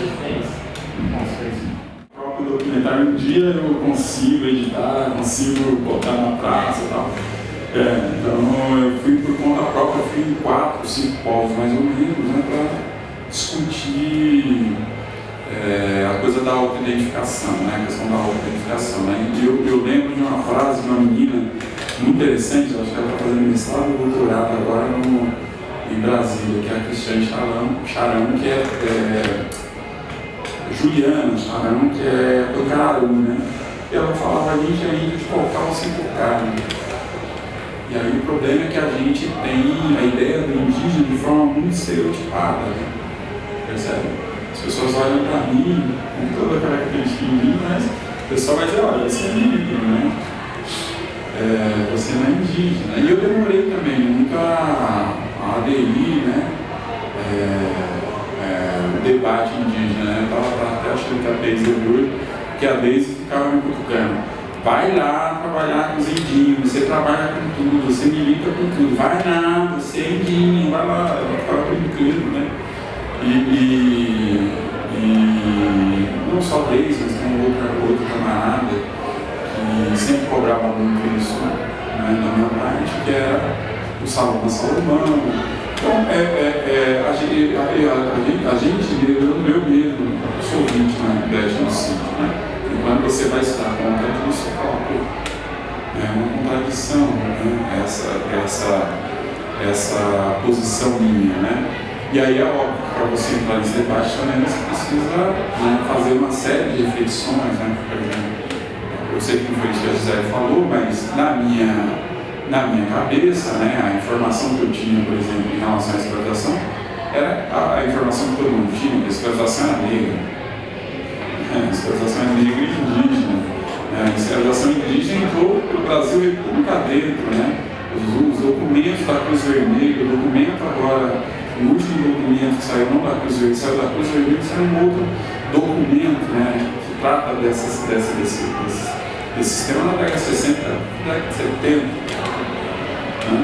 diferença? O próprio documentário, um dia eu consigo editar, consigo botar na praça e tal. Então eu fui por conta própria, fui em 4, 5 povos mais ou menos, né, para discutir a coisa da autoidentificação, né? A questão da autoidentificação. Né? Eu lembro de uma frase de uma menina muito interessante, acho que ela está fazendo mestrado e doutorado agora em Brasília, que é a Cristiane Charão, que é Juliana Charão, que é do Caru, né? E ela falava, a gente é índio de colocar ou sem tocar, né? E aí o problema é que a gente tem a ideia do indígena de forma muito estereotipada, né? Percebe? As pessoas olham para mim com toda a característica indígena, mas o pessoal vai dizer, olha, você é indígena, né? Você não é indígena. E eu demorei também muito a aderir, né? O debate indígena, né? Eu estava até achando que a Deise hoje, que a Deise ficava me cutucando. Vai lá trabalhar com os indígenas, você trabalha com tudo, você milita com tudo, vai lá, você é indígena, vai lá, ela ficava brincando, né? E não só Deise, mas tem outro camarada que sempre cobrava muito isso, né, da minha parte, que era o Salomão. Então, a gente, eu mesmo, sou vítima de genocídio, né? E quando você vai se dar conta disso, você fala, pô, é uma contradição, né? Essa posição minha, né? E aí é óbvio que para você entrar nesse debate também você precisa, né, fazer uma série de reflexões, né? Por exemplo, eu sei que não foi isso que a Gisele falou, mas na minha cabeça, né, a informação que eu tinha, por exemplo, em relação à escravização, era a informação que todo mundo tinha, que a escravização era negra. A escravização era negra e indígena. A escravização indígena entrou para o Brasil República dentro, né? Os documentos da Cruz Vermelha, o documento agora, o último documento que saiu, não da Cruz Vermelha, saiu da Cruz Vermelha, saiu um outro documento, né, que trata desse sistema na década de 60, década de 70. Né?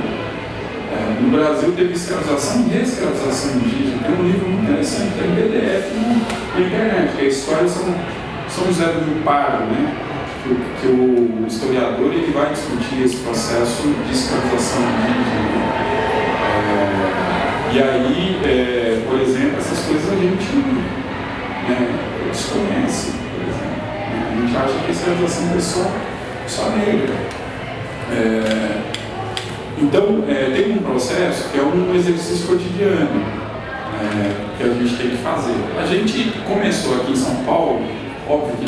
No Brasil teve escravização e escravização indígena. Tem um livro muito interessante, tem PDF na internet, que é a história de São José do Rio Pardo, né? Que o historiador ele vai discutir esse processo de escravização indígena. E aí, por exemplo, essas coisas a gente, né, desconhece, por exemplo. A gente acha que a escravização é só negra. Então, tem um processo que é um exercício cotidiano que a gente tem que fazer. A gente começou aqui em São Paulo, óbvio que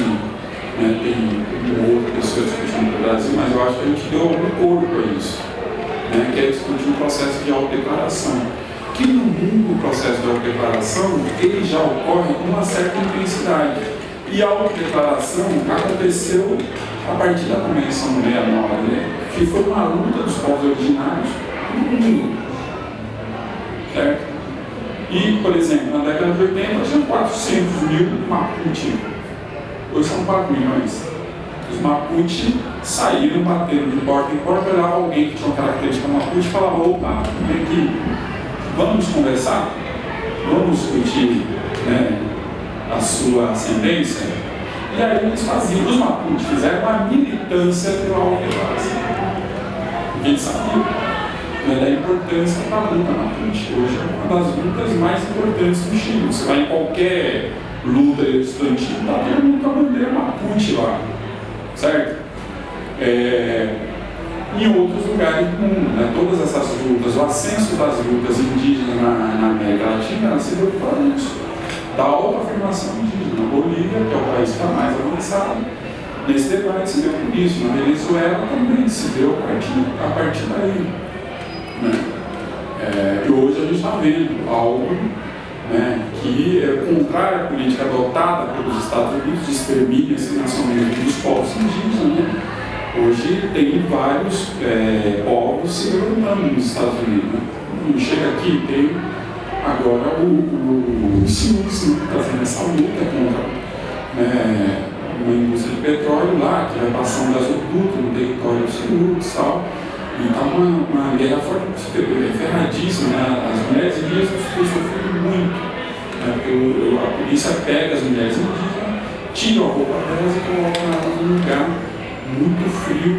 tem uma outra pessoa discutindo no Brasil, mas eu acho que a gente deu algum corpo a isso, né, que é discutir um processo de autodeclaração. Que no mundo o processo de autodeclaração ele já ocorre com uma certa intensidade. E a autodeclaração aconteceu a partir da Convenção 69, né, que foi uma luta dos povos originários no mundo. Certo? E, por exemplo, na década de 80 tinha 400 mil Mapuche. Hoje são 4 milhões. Os Mapuche saíram batendo de porta em porta, olhava alguém que tinha uma característica Mapuche e falava, opa, vem aqui, vamos conversar? Vamos discutir, né, a sua ascendência? E aí eles faziam, os Mapuche fizeram uma militância pela autodeclaração. Porque eles sabiam, né, da importância da luta Mapuche. Hoje é uma das lutas mais importantes do Chile. Você vai em qualquer luta estudantil, está todo mundo com a bandeira Mapuche lá, certo? Em outros lugares do mundo, né? Todas essas lutas, o ascenso das lutas indígenas na América Latina se deu por isso, da autoafirmação indígena. Na Bolívia, que é o país que está mais avançado, nesse debate se deu por isso. Na Venezuela também se deu a partir daí, né? E hoje a gente está vendo algo, né, que é contrário à política adotada pelos Estados Unidos de extermínio e assimilação dos povos indígenas, né? Hoje tem vários povos se levantando nos Estados Unidos, né? Chega aqui, tem agora o Sioux fazendo essa luta contra uma indústria de petróleo lá, que vai passar um gasoduto no território do Sioux e tal. Então, uma guerra ferradíssima, né? As mulheres indígenas têm sofrido muito, né? Porque a polícia pega as mulheres indígenas, tira a roupa delas e coloca elas num lugar muito frio,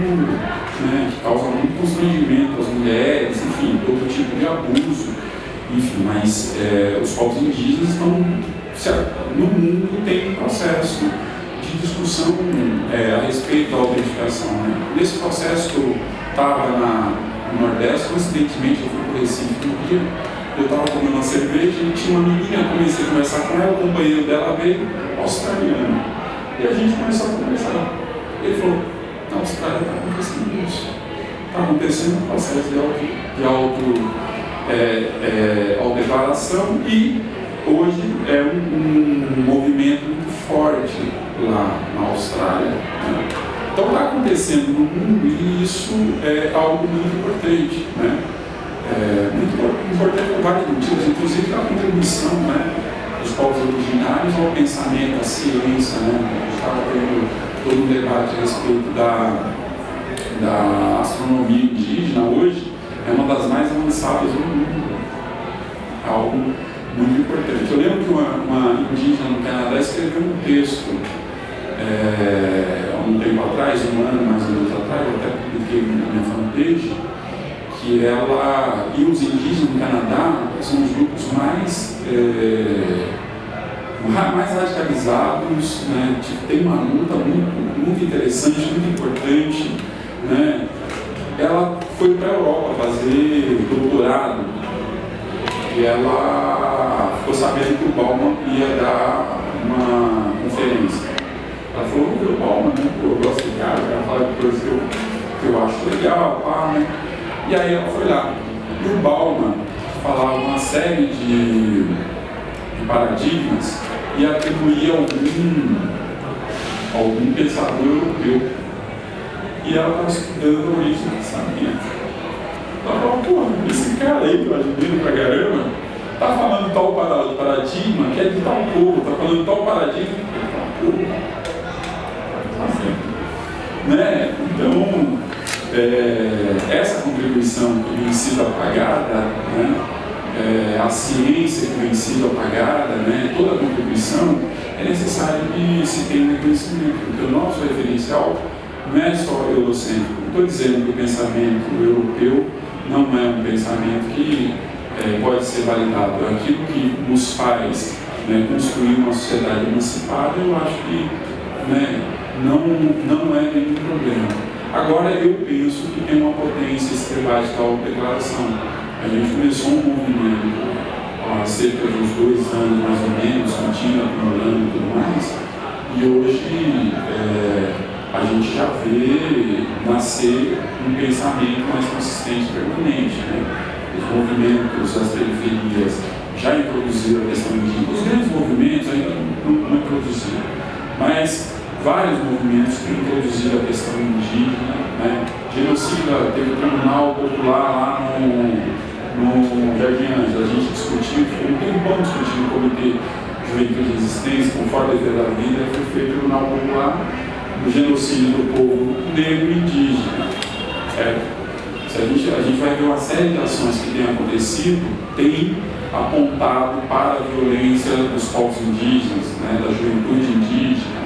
né? Que causa muito constrangimento às mulheres, enfim, todo tipo de abuso, enfim, mas os povos indígenas estão no mundo tem um processo de discussão a respeito da autenticação. Né? Nesse processo que eu estava no Nordeste, coincidentemente eu fui para o Recife no dia, eu estava tomando uma cerveja e tinha uma menina, comecei a conversar com ela, o companheiro dela veio, australiano. E a gente começou a conversar. Ele falou, na Austrália está acontecendo isso. Está acontecendo um processo de autodeclaração e hoje é um movimento muito forte lá na Austrália. Né? Então está acontecendo no mundo e isso é algo muito importante. Né? Muito importante por vários motivos, inclusive a contribuição, né, dos povos originários ao pensamento, à ciência. Né? A gente estava tendo todo um debate a respeito da astronomia indígena hoje, é uma das mais avançadas do mundo. Algo muito importante. Eu lembro que uma indígena no Canadá escreveu um texto há um tempo atrás, um ano mais ou menos atrás, eu até publiquei na minha fanpage, que ela e os indígenas no Canadá são os grupos mais radicalizados, né? Tem uma luta muito interessante, muito importante. Né? Ela foi para a Europa fazer doutorado e ela ficou sabendo que o Bauman ia dar uma conferência. Ela falou, vou ver o Bauman, né? Eu gosto do cara, ela fala de coisas que eu acho legal, pá, né? E aí ela foi lá. E o Bauman falava uma série de paradigmas e atribuía algum pensador europeu. E ela estava estudando a origem do pensamento. Ela falou, pô, esse cara aí que eu admiro pra caramba, tá falando tal paradigma que é de tal povo, tá falando tal paradigma que é de tal povo. Né? Então, essa contribuição que vem sido apagada, né? A ciência que vem sido apagada, né? Toda a contribuição é necessário que se tenha reconhecimento, porque o nosso referencial não é só eurocêntrico. Não estou dizendo que o pensamento europeu não é um pensamento que pode ser validado. Aquilo que nos faz, né, construir uma sociedade emancipada, eu acho que, né, não é nenhum problema. Agora, eu penso que tem uma potência esse debate da autodeclaração. A gente começou um movimento há cerca de uns 2 anos, mais ou menos, continua acumulando e tudo mais, e hoje a gente já vê nascer um pensamento mais consistente e permanente. Né? Os movimentos das periferias já introduziram a questão indígena. Os grandes movimentos ainda não introduziram, mas vários movimentos têm introduzido a questão indígena. Né? Genocida, teve o Tribunal Popular lá no Jardim Ângela, a gente discutiu, ficou um tempão discutindo o Comitê Juventude e Resistência, conforme a defesa da vida, foi feito o Tribunal Popular do genocídio do povo negro e indígena. Se a gente vai ver uma série de ações que têm acontecido, tem apontado para a violência dos povos indígenas, né, da juventude indígena,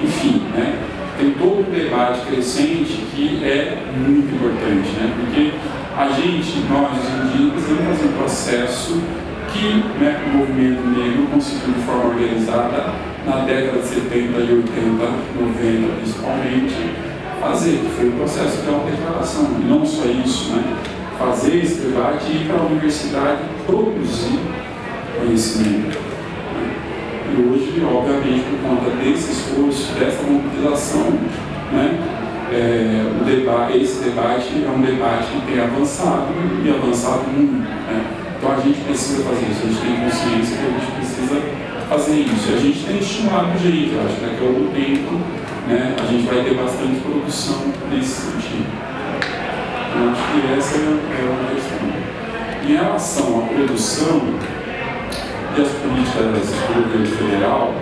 enfim, né, tem todo um debate crescente que é muito importante, né, porque nós indígenas, precisamos fazer um processo que, né, o movimento negro conseguiu de forma organizada na década de 70 e 80, 90 principalmente, fazer, que foi um processo de autodeclaração. E não só isso, né? Fazer esse debate e ir para a universidade produzir conhecimento. Né? E hoje, obviamente, por conta desse esforço, dessa mobilização, né? Esse debate é um debate que tem avançado e avançado muito. Né? Então a gente precisa fazer isso, a gente tem consciência que a gente precisa fazer isso. E a gente tem estimulado gente, eu acho que daqui a algum tempo, né, a gente vai ter bastante produção nesse sentido. Eu acho que essa é uma questão. Em relação à produção e as políticas do governo federal,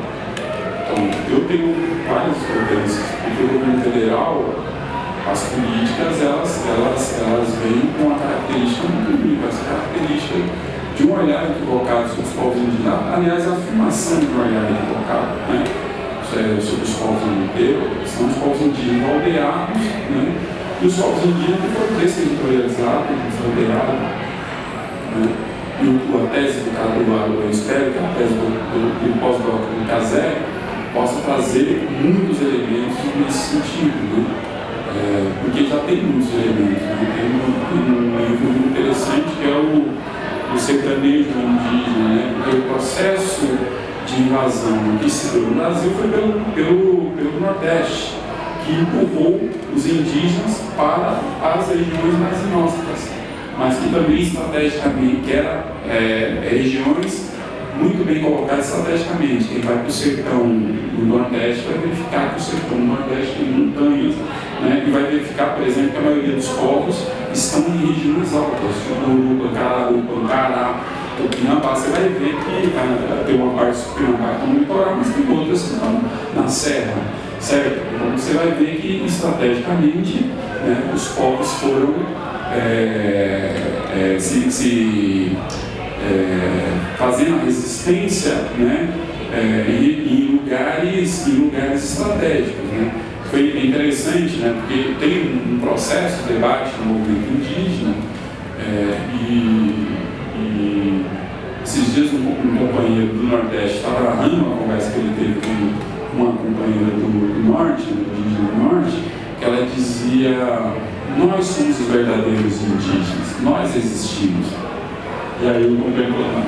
então, eu tenho várias potências, porque o governo federal, as políticas, elas vêm com uma característica muito única, essa característica de um olhar equivocado sobre os povos indígenas. Aliás, a afirmação de um olhar equivocado, né, sobre os povos europeus, são os povos indígenas aldeados, né, e os povos indígenas que foram desterritorializados, aldeados. Né. a tese eu espero que a tese do pós-doc do Casé possa trazer muitos elementos nesse sentido, né? Porque já tem muitos elementos, né? Tem um livro muito interessante que é o sertanejo indígena, né? Porque o processo de invasão que se deu no Brasil foi pelo Nordeste, que empurrou os indígenas para as regiões mais inóspitas, mas que também estrategicamente, que eram regiões muito bem colocadas estrategicamente. Quem vai para o sertão do Nordeste vai verificar que o sertão do Nordeste tem montanhas, né? E vai verificar, por exemplo, que a maioria dos povos estão em regiões altas, no Pará, Tupinambá. Você vai ver que tem uma parte superior no litoral, mas tem outras que estão na serra, certo? Então você vai ver que estrategicamente, né, os povos foram fazendo a resistência, né, em lugares estratégicos, né? Foi interessante, né, porque tem um processo de debate no movimento indígena, e esses dias um companheiro do Nordeste estava narrando uma conversa que ele teve com uma companheira do Norte, indígena do Norte, que ela dizia: nós somos os verdadeiros indígenas, nós existimos. E aí o companheiro falou: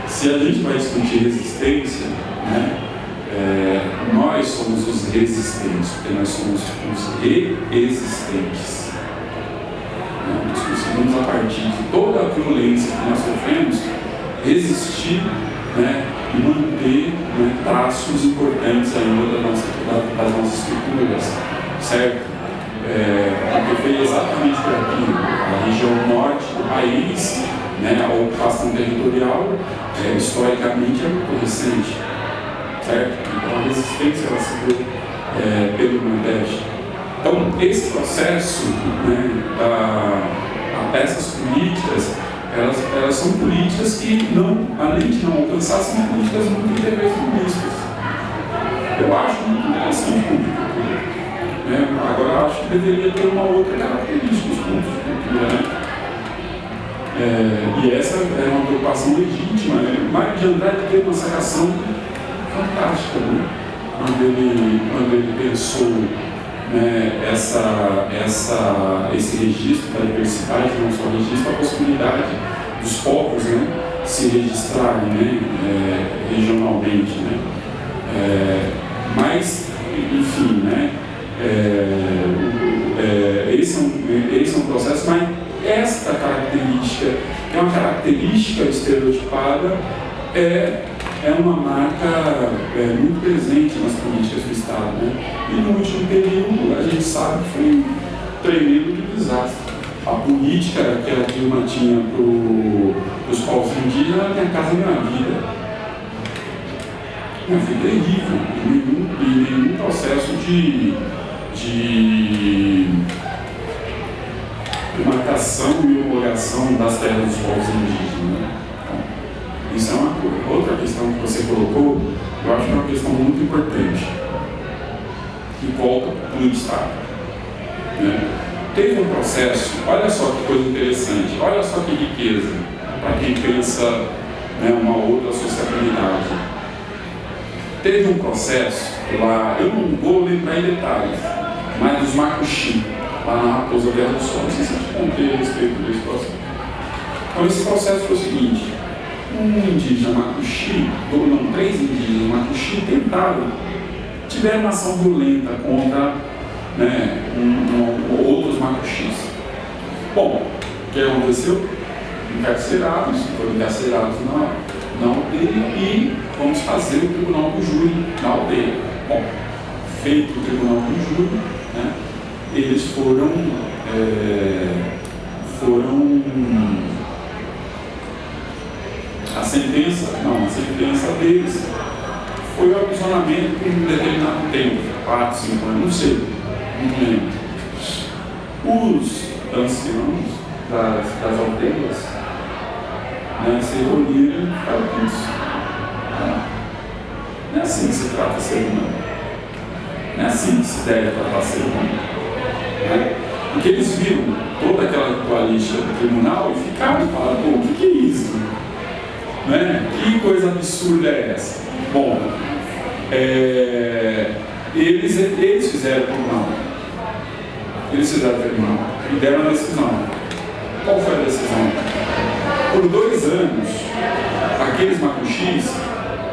se a gente vai discutir resistência, né, nós somos os resistentes, porque nós somos os reexistentes. Nós conseguimos, a partir de toda a violência que nós sofremos, resistir, né, e manter, né, traços importantes ainda das nossas culturas, certo? Porque foi exatamente por aqui, a região norte do país, né, a ocupação territorial, historicamente é muito recente, certo? Então a resistência ela se deu pelo Nordeste. Então esse processo, né, essas políticas, elas são políticas que, além de não alcançar, são políticas muito intervencionistas. Eu acho muito interessante como agora eu acho que deveria ter uma outra característica dos pontos de cultura, né? E essa é uma preocupação legítima, né? Mário de Andrade teve uma sacação fantástica, né? Quando ele pensou, né, esse registro da diversidade, não só registro, a possibilidade dos povos, né, se registrarem, né, regionalmente, né? Mas, enfim, né? Esse é um processo, mas esta característica, que é uma característica estereotipada, é uma marca muito presente nas políticas do Estado, né? E no último período, a gente sabe que foi um tremendo desastre. A política que a Dilma tinha para os povos indígenas era Minha Casa Minha Vida. Foi terrível, e nenhum processo de marcação e homologação das terras dos povos indígenas, né? Então, isso é uma coisa. Outra questão que você colocou, eu acho que é uma questão muito importante, que volta no Estado, né? Teve um processo, olha só que coisa interessante, olha só que riqueza, para quem pensa, né, uma outra sociabilidade. Teve um processo lá, eu não vou lembrar em detalhes, mas dos Macuxi, lá na Raposa Guerra do Sol. Não sei se eu te contei a respeito desse processo. Então, esse processo foi o seguinte: um indígena Macuxi, três indígenas Macuxi tiveram uma ação violenta contra, né, outros Macuxis. Bom, o que aconteceu? Foram encarcerados na aldeia e vamos fazer o tribunal do júri na aldeia. Bom, feito o tribunal do júri, né, eles foram a sentença deles foi o aprisionamento por um determinado tempo, 4, 5 anos, não sei, não lembro. Os anciãos das aldeias, né, se reuniram e falaram isso. Não é assim que se trata ser humano. Não é assim que se deve tratar ser humano. Né? Porque eles viram toda aquela ritualística do tribunal e ficaram e falaram, pô, o que é isso? Né? Que coisa absurda é essa? Bom, eles fizeram o tribunal. Eles fizeram o tribunal e deram a decisão. Qual foi a decisão? Por 2 anos, aqueles macuxis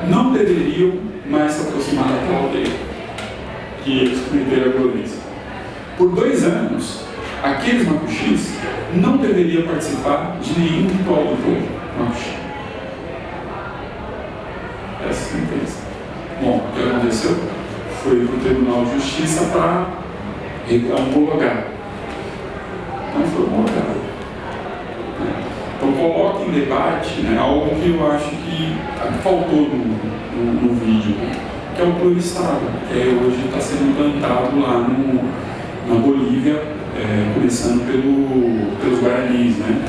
não deveriam mais se aproximar daquela aldeia que eles cometeram a violência. Por 2 anos, aqueles macuxis não deveriam participar de nenhum ritual do povo macuxi. Essa é a sentença. Bom, o que aconteceu? Foi para o Tribunal de Justiça para homologar. Não foi homologado. Então coloca em debate, né, algo que eu acho que faltou no vídeo, que é o pluristado, que hoje está sendo implantado lá na Bolívia, começando pelos guaranis, né,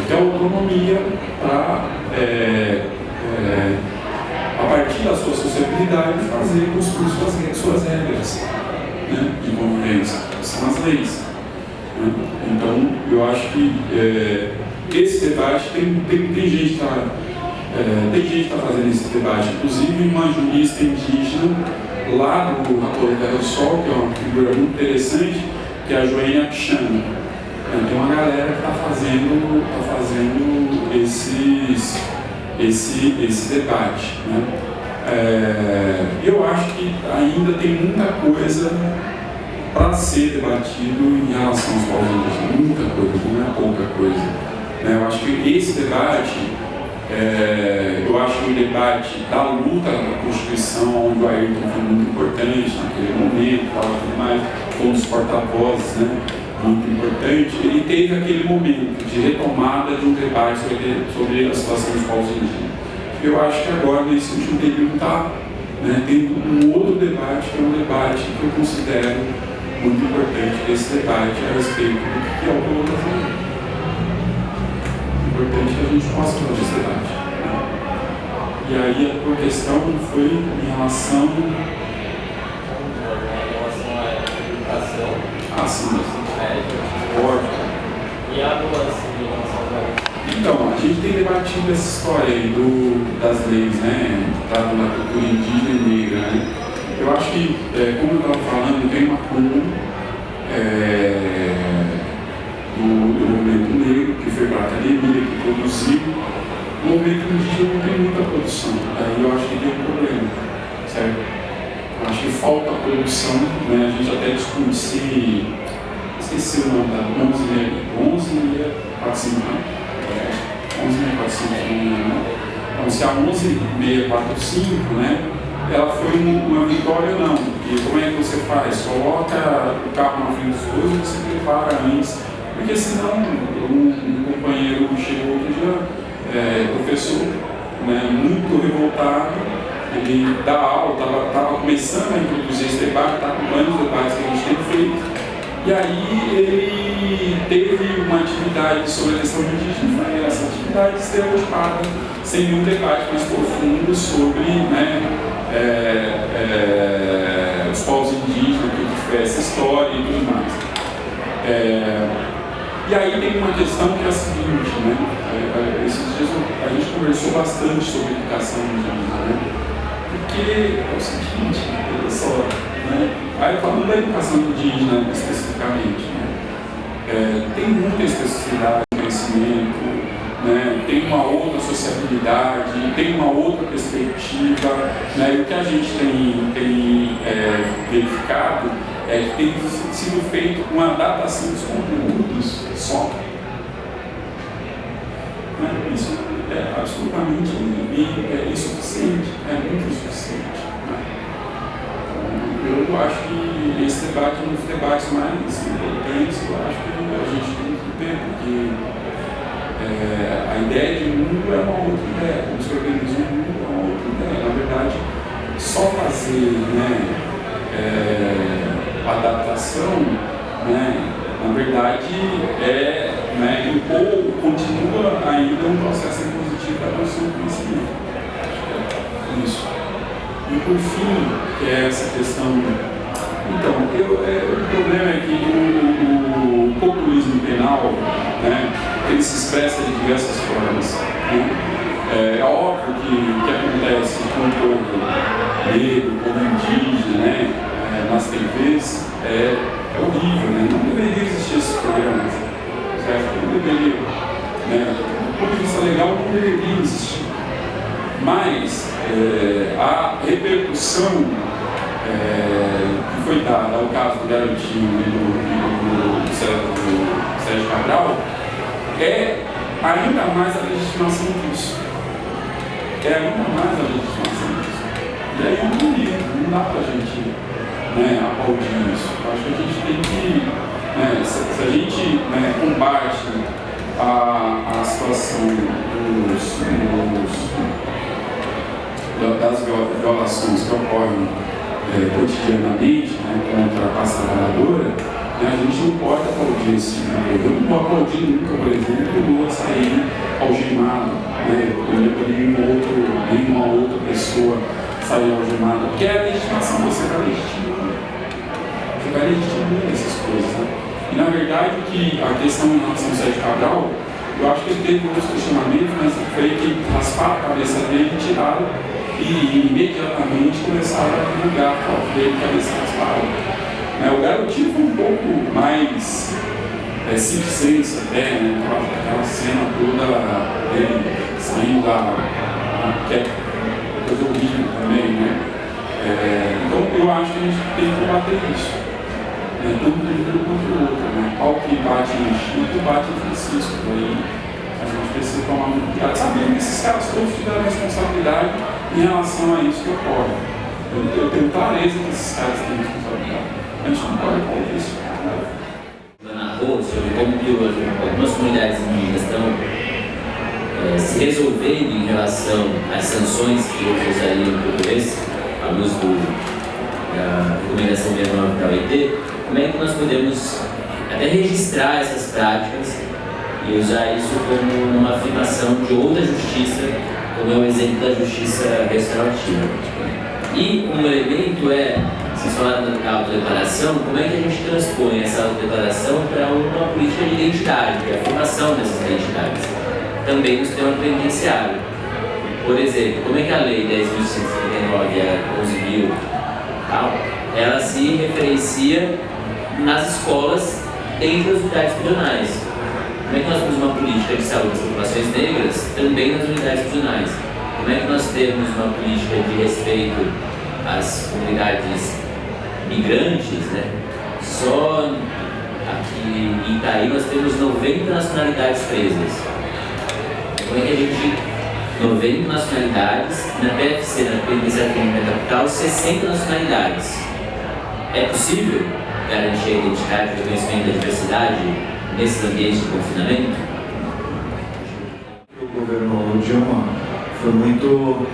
que é a autonomia para, a partir da sua sociabilidade, construir suas regras, né, de convivência, que são as leis. Né? Então, eu acho que esse debate tem gente que está fazendo esse debate, inclusive uma jurista indígena lá do Raposa do Sol, que é uma figura muito interessante, que é a Joênia Pichana. Tem uma galera que está fazendo esse debate. Né? Eu acho que ainda tem muita coisa para ser debatido em relação aos povos indígenas, muita coisa, não é pouca coisa. Eu acho que esse debate, eu acho que o debate da luta da Constituição, onde o Ayrton foi muito importante naquele momento, tudo mais, foi um dos porta-vozes, né, muito importante, ele teve aquele momento de retomada de um debate sobre a situação dos povos indígenas. Eu acho que agora, nesse último período, está, né, tendo um outro debate, que é um debate que eu considero muito importante, esse debate a respeito do que é o povo brasileiro. É importante que a gente possa fazer esse debate. E aí a tua questão foi em relação à educação, sim. E a nuance em relação ao Então, a gente tem debatido essa história aí das leis, né, da cultura indígena e negra, né? Eu acho que, como eu estava falando, tem uma cúmula do movimento negro, que foi para a academia, que produziu. O movimento indígena não tem muita produção, aí eu acho que tem um problema, certo? Eu acho que falta a produção, né? A gente até discute se, esqueci o nome da 11.645, né? 11.645, né? Então, se a 11.645, né? Ela foi uma vitória ou não, e como é que você faz? Coloca o carro na frente dos dois e você prepara antes, porque senão um companheiro chegou outro dia, professor, né, muito revoltado, ele dá aula, estava começando a introduzir esse debate, está acompanhando os debates que a gente tem feito, e aí ele teve uma atividade sobre a questão indígena, e essa atividade estereotipada, sem nenhum debate mais profundo sobre, né, os povos indígenas, o que foi essa história e tudo mais. E aí tem uma questão que é a seguinte, né? Esses dias a gente conversou bastante sobre educação indígena, né? Porque é o seguinte, olha só, né? Aí falando da educação indígena especificamente, né? Tem muita especificidade no conhecimento, né? Tem uma outra sociabilidade, tem uma outra perspectiva, né? E o que a gente tem verificado é que tem sido feito uma adaptação dos conteúdos só. Né? Isso é absolutamente insuficiente, é muito insuficiente. Né? Então, eu acho que esse debate é um dos debates mais importantes, eu acho que a gente tem que ver, porque a ideia de mundo é uma outra ideia, como se organiza o mundo é uma outra ideia. Na verdade, só fazer, né, adaptação, né, na verdade, né, o povo continua ainda um processo impositivo da produção do conhecimento. Isso. E por fim, que é essa questão. Então, o problema é que É horrível, né? Não deveria existir esses programas, certo? Não deveria, né? Do ponto de vista legal, não deveria existir. Mas a repercussão que foi dada ao caso do Garotinho e do Sérgio Cabral é ainda mais a legitimação disso. É ainda mais a legitimação disso. E aí não dá pra gente, né, aplaudir isso. Eu acho que a gente tem que, né, se a gente, né, combate a situação das violações que ocorrem cotidianamente, né, contra a classe trabalhadora, né, a gente não pode aplaudir esse tipo de coisa. Eu não vou aplaudir nunca, por exemplo, o Lula sair algemado, né, nenhuma outra pessoa sair algemada, porque é a legitimação, você vai legitimando essas coisas, né? E na verdade a questão em relação ao Sérgio Cabral, eu acho que ele teve muitos questionamentos, mas foi que rasparam a cabeça dele, tiraram e imediatamente começaram a divulgar a foto dele, cabeça raspada. O Garotinho foi um pouco mais circense até, né? Aquela cena toda dele saindo que é coisa horrível também, né? Então eu acho que a gente tem que combater isso. Tanto um contra o outro, né? Qual que bate em Chico, bate em Francisco. Aí a gente precisa tomar muito cuidado, sabendo que esses caras todos tiveram responsabilidade em relação a isso que ocorre. Eu tenho clareza que esses caras têm responsabilidade. A gente não pode falar isso. Narrou sobre como que algumas comunidades indígenas estão se resolvendo em relação às sanções que eles usariam em português, à luz da recomendação 69 da OIT, como é que nós podemos até registrar essas práticas e usar isso como uma afirmação de outra justiça, como é o exemplo da justiça restaurativa. E um elemento vocês falaram da autodeclaração, como é que a gente transpõe essa autodeclaração para uma política de identidade, de afirmação dessas identidades, também no sistema penitenciário. Por exemplo, como é que a lei 10.139 e a 11.000, ela se referencia nas escolas entre as unidades prisionais. Como é que nós temos uma política de saúde das populações negras também nas unidades prisionais? Como é que nós temos uma política de respeito às comunidades migrantes, né? Só aqui em Itaí nós temos 90 nacionalidades presas. Como é que a gente... 90 nacionalidades, na PFC, na Penitenciária da Capital, 60 nacionalidades. É possível garantir a identidade e o reconhecimento da diversidade nesses ambientes de confinamento? O governo Dilma foi muito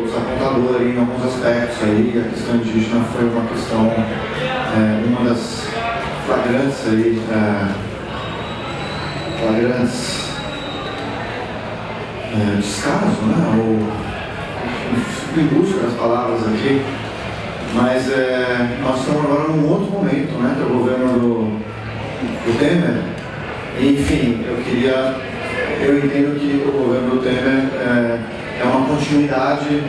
desapontador em alguns aspectos aí. A questão indígena foi uma questão, uma das flagrantes aí, descaso, né? Ou em busca das palavras aqui, mas nós estamos agora num outro momento, né? Que é o governo do Temer. Enfim, eu entendo que o governo do Temer é uma continuidade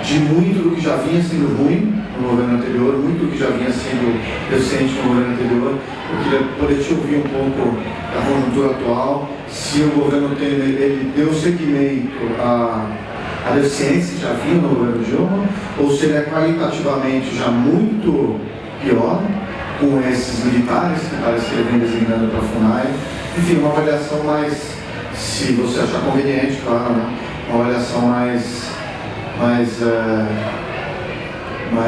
de muito do que já vinha sendo ruim no governo anterior, muito do que já vinha sendo recente no governo anterior. Eu queria poder te ouvir um pouco da conjuntura atual, se o governo Temer ele deu seguimento à deficiência que já vinha no governo Dilma, ou se ele é qualitativamente já muito pior, com esses militares que parece que ele vem designando para a FUNAI. Enfim, uma avaliação mais, se você achar conveniente, claro, né? Uma avaliação mais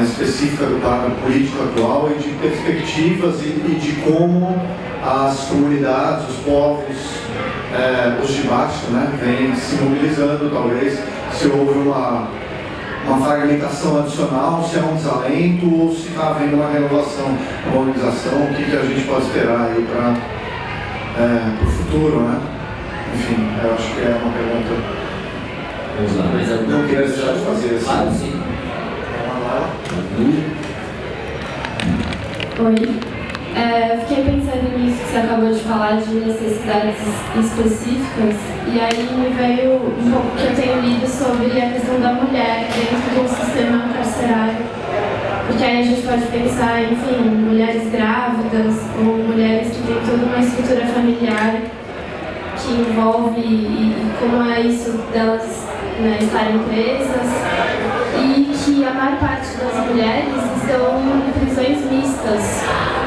específica do quadro político atual e de perspectivas e de como as comunidades, os povos, os debates, né, vêm se mobilizando, talvez, se houve uma fragmentação adicional, se é um desalento ou se está havendo uma renovação, uma mobilização, o que a gente pode esperar aí para o futuro, né? Enfim, eu acho que é uma pergunta. Vamos lá, mas não queria deixar de fazer assim. Claro, sim. Oi. Fiquei pensando nisso que você acabou de falar, de necessidades específicas, e aí me veio um pouco que eu tenho lido sobre a questão da mulher dentro do sistema carcerário Porque aí a gente pode pensar, enfim, mulheres grávidas ou mulheres que têm toda uma estrutura familiar que envolve e como é isso delas, né, estarem presas, e que a maior parte das mulheres estão em prisões mistas.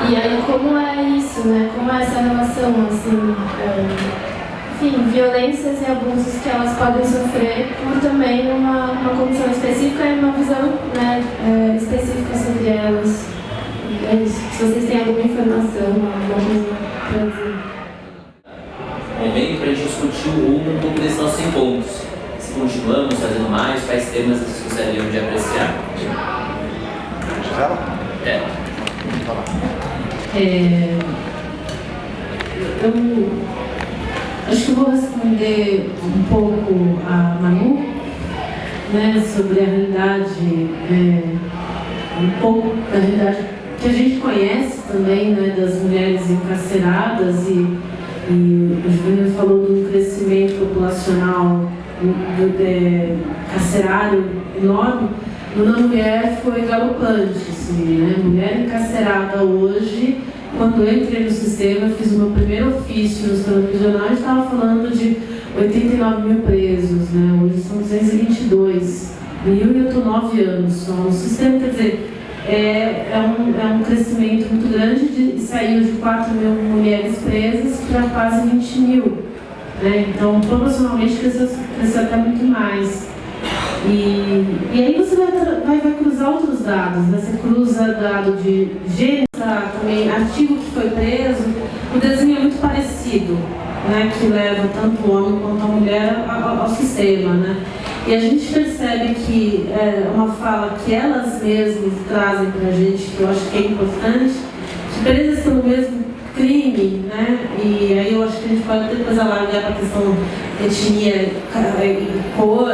E aí como é isso, né? Como é essa relação, assim, enfim, violências e abusos que elas podem sofrer por também uma condição específica e uma visão, né, específica sobre elas. E é isso. Se vocês têm alguma informação, alguma coisa para dizer. Momento para a gente discutir o rumo um pouco desses nossos encontros. Se continuamos fazendo mais, quais temas vocês gostariam de apreciar? Eu acho que eu vou responder um pouco a Manu, né, sobre a realidade, um pouco da realidade que a gente conhece também, né, das mulheres encarceradas, e o Juliano falou do crescimento populacional carcerário enorme. Na mulher foi galopante, assim, né? Mulher encarcerada hoje, quando eu entrei no sistema, eu fiz o meu primeiro ofício no sistema prisional, a gente estava falando de 89 mil presos, né? Hoje são 222 mil e eu estou 9 anos só no sistema, quer dizer, é um crescimento muito grande, saiu de 4 mil mulheres presas para quase 20 mil, né? Então, proporcionalmente, cresceu até muito mais. E aí você vai cruzar outros dados, né? Você cruza dado de gênero, também artigo que foi preso, o desenho é muito parecido, né? Que leva tanto o homem quanto a mulher ao sistema, né? E a gente percebe que uma fala que elas mesmas trazem para a gente, que eu acho que é importante, que presas pelo mesmo crime, né? E aí eu acho que a gente pode depois alargar para a questão etnia, cor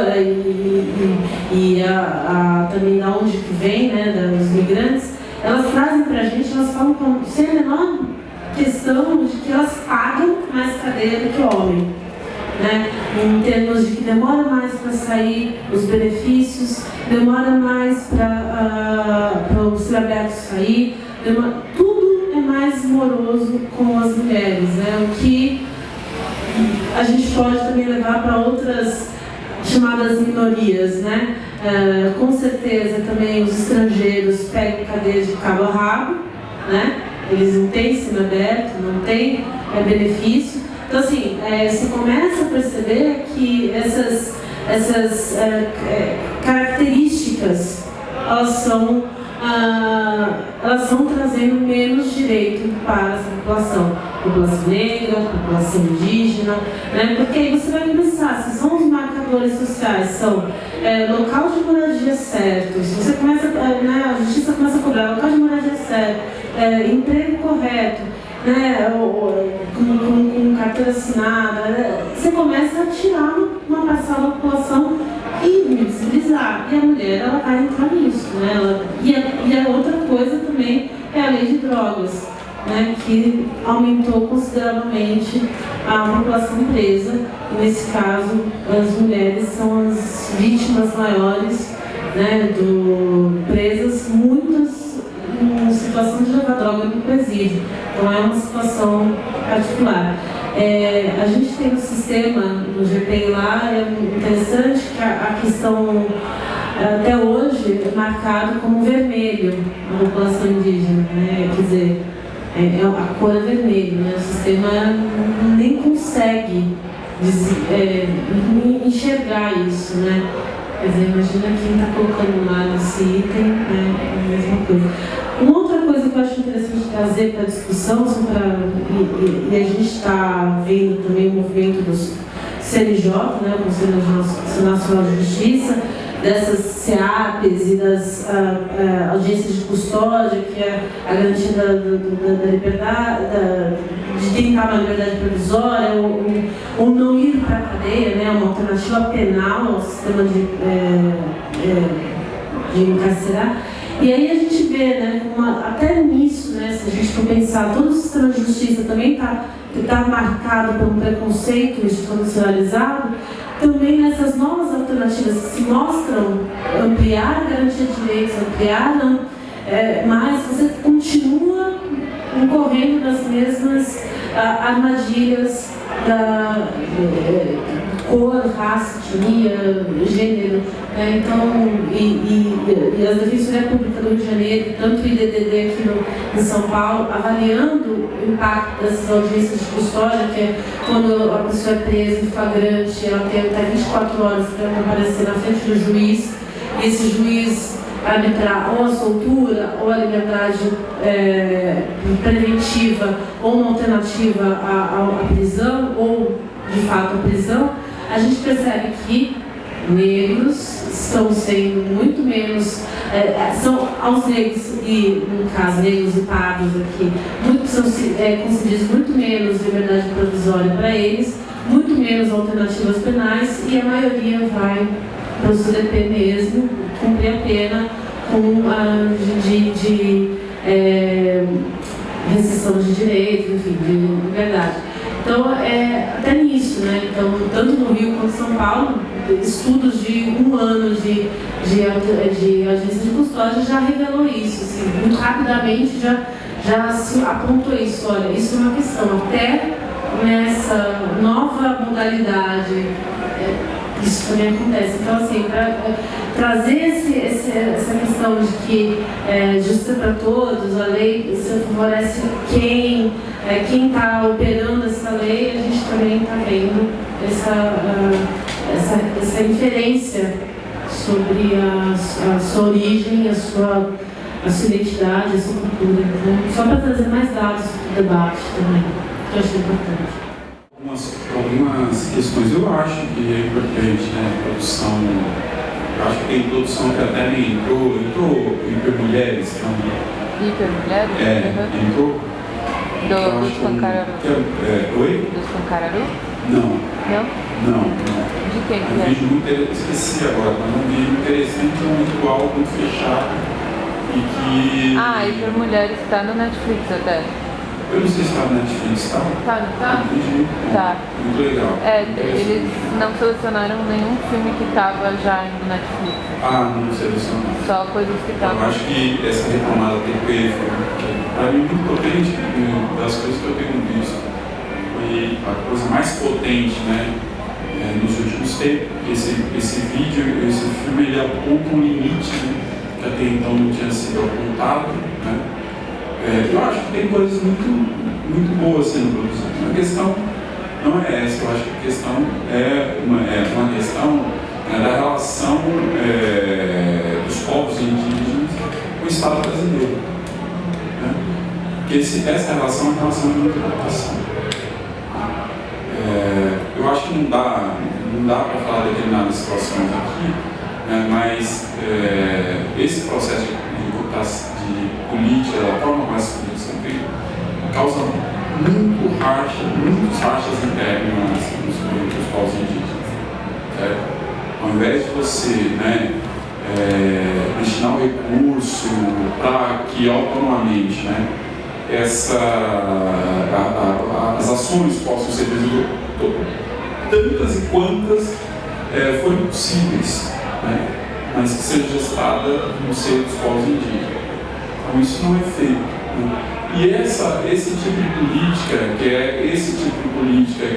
e também da onde que vem, né, dos migrantes. Elas trazem para a gente, elas falam sem a menor questão de que elas pagam mais cadeia do que o homem, né? Em termos de que demora mais para sair os benefícios, demora mais para o aberto sair, tudo é mais moroso com as mulheres, né? O que a gente pode também levar para outras chamadas minorias, né? Com certeza também os estrangeiros pegam cadeia de cabo a rabo, né? Eles não têm semiaberto, não têm benefício. Então, assim, você começa a perceber que essas características, elas vão trazendo menos direito para essa população negra, população indígena, né? Porque aí você vai começar, se são os marcadores sociais, são local de moradia certo, se você começa, né, a justiça começa a cobrar local de moradia certo, emprego correto, né, com carteira assinada, você começa a tirar uma parcela da população e invisibilizar. E a mulher, ela vai entrar nisso, né? E a outra coisa também é a lei de drogas, né, que aumentou consideravelmente a população presa. E nesse caso, as mulheres são as vítimas maiores, né, presas, muitas em situação de levar droga no presídio. Então é uma situação particular. A gente tem um sistema no GPI lá, é interessante que a questão até hoje é marcado como vermelho na população indígena, né? Quer dizer, a cor é vermelho, né? O sistema nem consegue enxergar isso, né? Quer dizer, imagina quem está colocando lá nesse item, né? É a mesma coisa. Uma outra coisa que eu acho interessante trazer para a discussão, e a gente está vendo também o movimento dos CNJ, né, o Conselho Nacional de Justiça, dessas CEAPs e das audiências de custódia, que é a garantia da liberdade, de tentar uma liberdade provisória, ou não ir para a cadeia, né, uma alternativa penal ao sistema de encarcerar. E aí a gente vê, né, até nisso, né, se a gente for pensar, todo o sistema de justiça também está marcado por um preconceito institucionalizado, também nessas novas alternativas que se mostram ampliar a garantia de direitos, ampliar mas você continua incorrendo nas mesmas armadilhas da cor, raça, etnia, gênero. Então, e a Defensoria Pública do Rio de Janeiro, tanto o IDDD aqui em São Paulo, avaliando o impacto dessas audiências de custódia, que é quando a pessoa é presa em flagrante, ela tem até 24 horas para comparecer na frente do juiz, e esse juiz arbitrar ou a soltura, ou a liberdade preventiva, ou uma alternativa à prisão, ou de fato a prisão, a gente percebe que negros estão sendo muito menos, são aos negros, e no caso negros e pardos aqui, são concedidos muito menos liberdade provisória para eles, muito menos alternativas penais, e a maioria vai para o CDP mesmo, cumprir a pena com restrição de direitos, enfim, de liberdade. Então, até nisso, né? Então, tanto no Rio quanto em São Paulo, estudos de 1 ano de agência de custódia já revelou isso, assim, muito rapidamente já se apontou isso. Olha, isso é uma questão, até nessa nova modalidade, isso também acontece. Então, assim, para trazer essa questão de que justiça para todos, a lei favorece quem está operando essa lei, a gente também está vendo essa inferência sobre a sua origem, a sua identidade, a sua cultura. Então, só para trazer mais dados para o debate também, que eu acho importante. Algumas questões eu acho que é importante, né? Produção, eu acho que tem produção que até nem entrou hipermulheres. Hipermulheres? Entrou. Dos Pancararu? Oi? Dos Pancararu? Não. Não? Não. De quem que é? Um vídeo muito interessante, esqueci agora, mas um vídeo interessante, um ritual muito fechado e que... Hipermulheres está no Netflix até. Eu não sei se está no Netflix, tá? Tá, não tá? Tá. Muito legal. Eles não selecionaram nenhum filme que estava já no Netflix. Não selecionaram. Só coisas que estavam. Eu acho que essa retomada tem que para mim, muito potente, das coisas que eu tenho visto. Foi a coisa mais potente, né? Nos últimos tempos, esse filme, ele aponta um limite, né, que até então não tinha sido apontado, né? Eu acho que tem coisas muito boas sendo produzidas. A questão não é essa, eu acho que a questão é uma questão da relação dos povos indígenas com o Estado brasileiro. Né? Porque essa relação é uma relação de interpretação. Eu acho que não dá para falar de determinadas situações aqui, né, mas esse processo de política, da forma como as políticas são feitas, causa muitos rachas internos nos povos indígenas. Certo? Ao invés de você, né, destinar o recurso para que autonomamente, né, as ações possam ser desenvolvidas, tantas e quantas forem possíveis, né, mas que seja gestada no seio dos povos indígenas. Então isso não é feito. Né? E esse tipo de política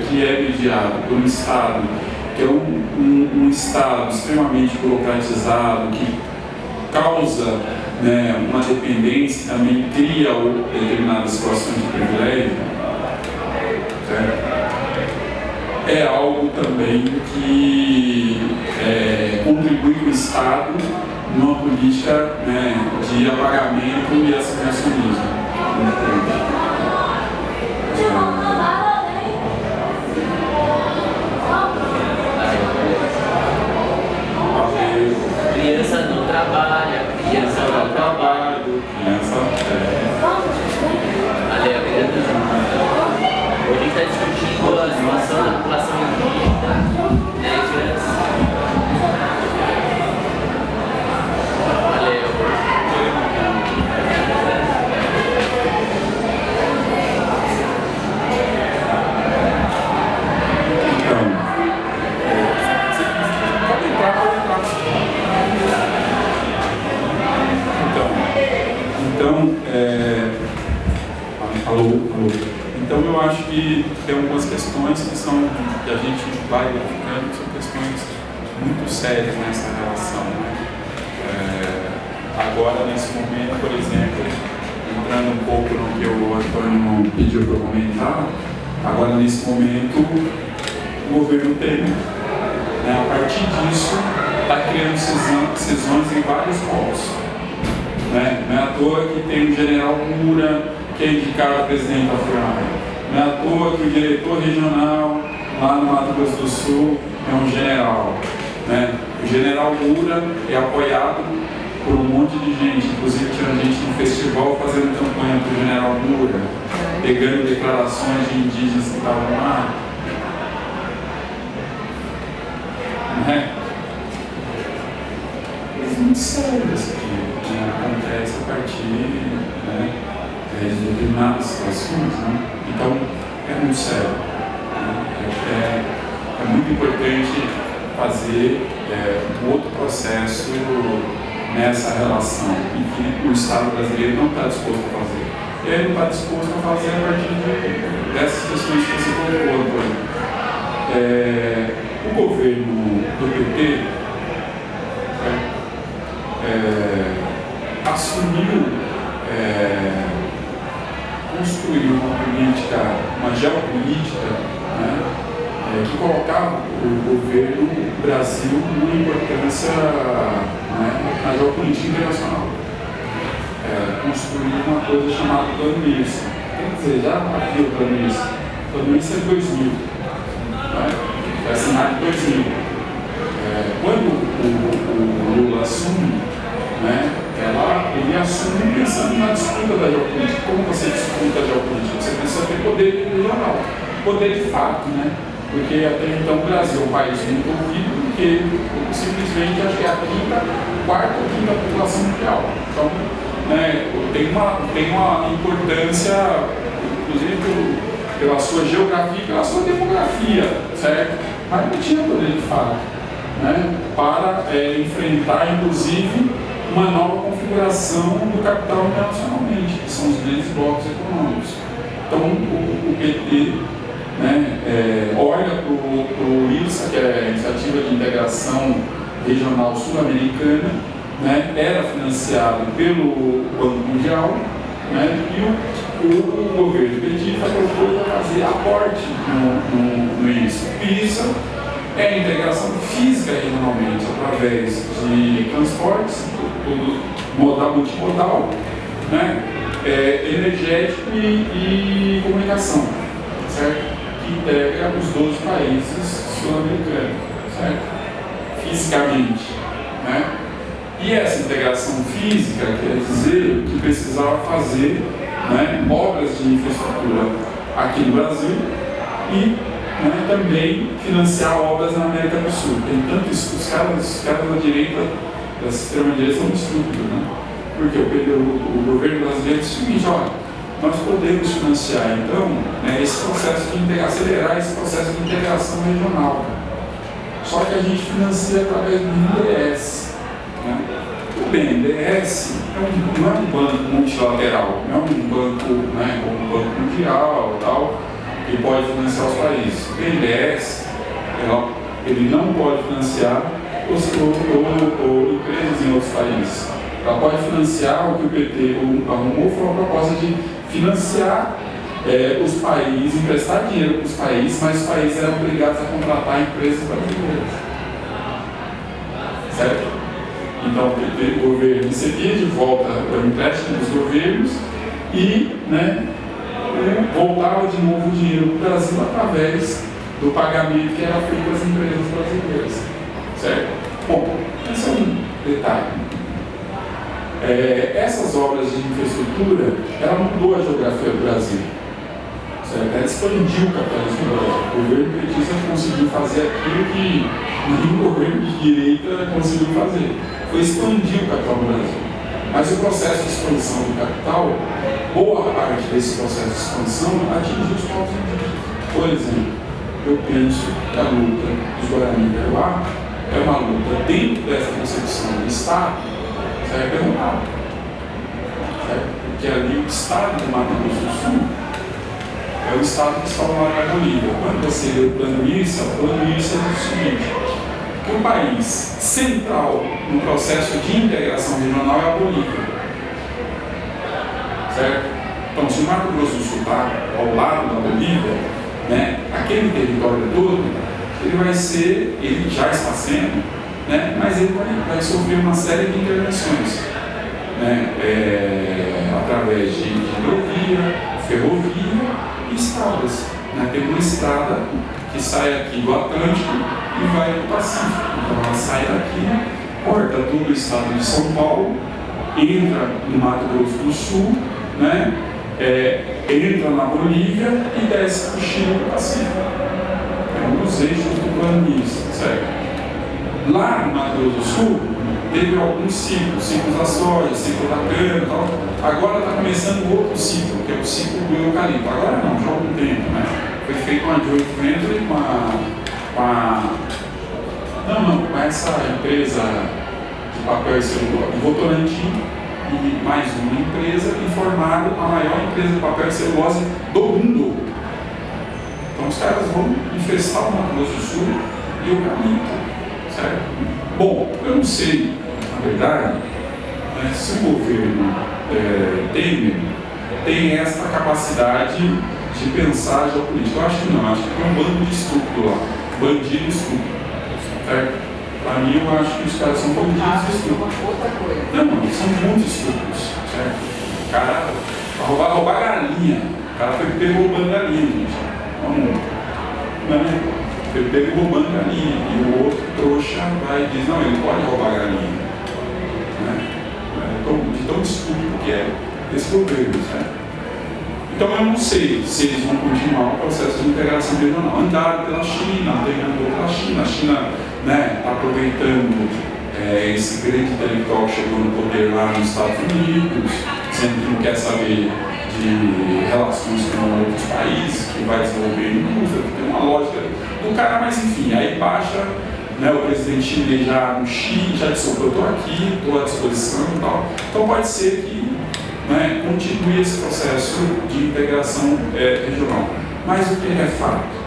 que é mediado por um Estado, que é um Estado extremamente burocratizado, que causa, né, uma dependência, que também cria determinadas situações de privilégio, certo? É algo também que contribui com o Estado numa política, né, de apagamento e assimilacionismo. Criança não trabalha, criança não trabalha. Hoje a gente está discutindo a situação da população indígena, negras. Então, Então eu acho que tem algumas questões que a gente vai verificando, são questões muito sérias nessa relação, né? Agora, nesse momento, por exemplo, entrando um pouco no que o Antônio pediu para eu comentar, agora nesse momento o governo tem, né, a partir disso, está criando cisões em vários polos. Né? Não é à toa que tem o general Moura, que é indicado a presidente da FUNAI. Não é à toa que o diretor regional lá no Mato Grosso do Sul é um general. Né? O general Moura é apoiado por um monte de gente, inclusive tinha gente no festival fazendo campanha para o general Moura, pegando declarações de indígenas que estavam lá. Não é? Coisas muito sérias que acontecem a partir, né, de determinadas situações. Né? Então, é muito sério. Né? É muito importante fazer um outro processo nessa relação em que o Estado brasileiro não está disposto a fazer. E ele não está disposto a fazer a partir dessas questões que você colocou, Antônio. O governo do PT assumiu construir uma política, uma geopolítica, né, que colocava o governo do Brasil numa importância, né, na geopolítica internacional. Construir uma coisa chamada Plano Nice. Quer dizer, já havia o Plano Nice. O Plano Nice é de 2000. Né? Foi assinado em 2000. Quando o Lula assume, né, ele assume pensando na disputa da geopolítica. Como você disputa a geopolítica? Você precisa ter poder regional, poder de fato, né? Porque até então o Brasil é um país muito ouvido, porque simplesmente acho que é a quarta ou quinta população mundial. Então, né, tem uma importância, inclusive pela sua geografia e pela sua demografia, certo? Mas não tinha poder de fato, né, para enfrentar, inclusive, uma nova configuração do capital internacionalmente, que são os grandes blocos econômicos. Então, o PT, né, olha para o ILSA, que é a Iniciativa de Integração Regional Sul-Americana, né, era financiado pelo Banco Mundial, né, e o governo petista propôs fazer aporte no ILSA. O ILSA é a integração física regionalmente, através de transportes, multimodal, né, energético e comunicação, certo? Que integra os 12 países sul-americanos, certo? Fisicamente, né? E essa integração física quer dizer que precisava fazer, né, obras de infraestrutura aqui no Brasil e, né, também financiar obras na América do Sul. Tem tanto isso, os caras da direita, da extrema-direita são estúpidos, né? Porque o governo brasileiro diz o seguinte: olha, nós podemos financiar, então, né, esse processo de integração, acelerar esse processo de integração regional. Só que a gente financia através do BNDES. Né? O BNDES não é um banco multilateral, não é um banco, né, como o Banco Mundial e tal, que pode financiar os países. O BNDES, ele não pode financiar empresas em outros países. Ela pode financiar o que o PT arrumou, foi uma proposta de financiar os países, emprestar dinheiro para os países, mas os países eram obrigados a contratar empresas brasileiras. Certo? Então o governo recebia de volta o empréstimo dos governos e, né, voltava de novo o dinheiro para o Brasil através do pagamento que era feito às empresas brasileiras. Certo? Bom, esse é um detalhe. Essas obras de infraestrutura, ela mudou a geografia do Brasil. Certo? Ela expandiu o capitalismo do Brasil. O governo petista conseguiu fazer aquilo que nenhum governo de direita conseguiu fazer. Foi expandir o capital do Brasil. Mas o processo de expansão do capital, boa parte desse processo de expansão atingiu os povos indígenas. Por exemplo, eu penso que a luta dos Guarani e Kaiowá é uma luta dentro dessa concepção do Estado, certo? Certo? porque ali o estado do Mato Grosso do Sul é o estado que está ao lado da Bolívia. Quando você lê o plano IRSA é o seguinte, que o país central no processo de integração regional é a Bolívia. Certo? Então, se o Mato Grosso do Sul está ao lado da Bolívia, né, aquele território todo, ele já está sendo, né, mas ele vai sofrer uma série de intervenções, né, através de hidrovia, ferrovia e estradas. Né? Tem uma estrada que sai aqui do Atlântico e vai para o Pacífico. Então ela sai daqui, corta todo o estado de São Paulo, entra no Mato Grosso do Sul, né? Entra na Bolívia e desce para o Chile e para o Pacífico. É um dos eixos do plano IRSA, certo? Lá no Mato Grosso do Sul, teve alguns ciclos da soja, ciclo da cana e tal. Agora está começando outro ciclo, que é o ciclo do eucalipto. Agora não, já há algum tempo, né? Foi feito uma joint venture com essa empresa de papel e celulose, de Votorantim, e mais uma empresa, e formaram a maior empresa de papel e celulose do mundo. Então os caras vão infestar o Mato Grosso do Sul de eucalipto, certo? Bom, eu não sei, na verdade, né, se o governo Temer tem essa capacidade de pensar geopolítica. Eu acho que não, acho que tem um bando de estúpido lá, bandido estúpido, certo? Para mim, eu acho que os caras são bandidos estúpidos. Não, são muito estúpidos, certo? O cara, para roubar galinha, o cara foi pego roubando galinha, gente. Ele pego roubando galinha, e o outro trouxa vai e diz, não, ele pode roubar galinha. Né? De tão estúpido que é esse governo, certo? Então eu não sei se eles vão continuar o processo de integração regional. Andaram pela China, andou pela China. A China está aproveitando esse grande intelectual que chegou no poder lá nos Estados Unidos, dizendo que não quer saber de relações com outros países, que vai desenvolver indústria, tem uma lógica do cara, mas enfim, aí baixa, né, o presidente chinês já no Xi, já disse, eu estou aqui, estou à disposição e tal. Então pode ser que, né, continue esse processo de integração regional. Mas o que é fato?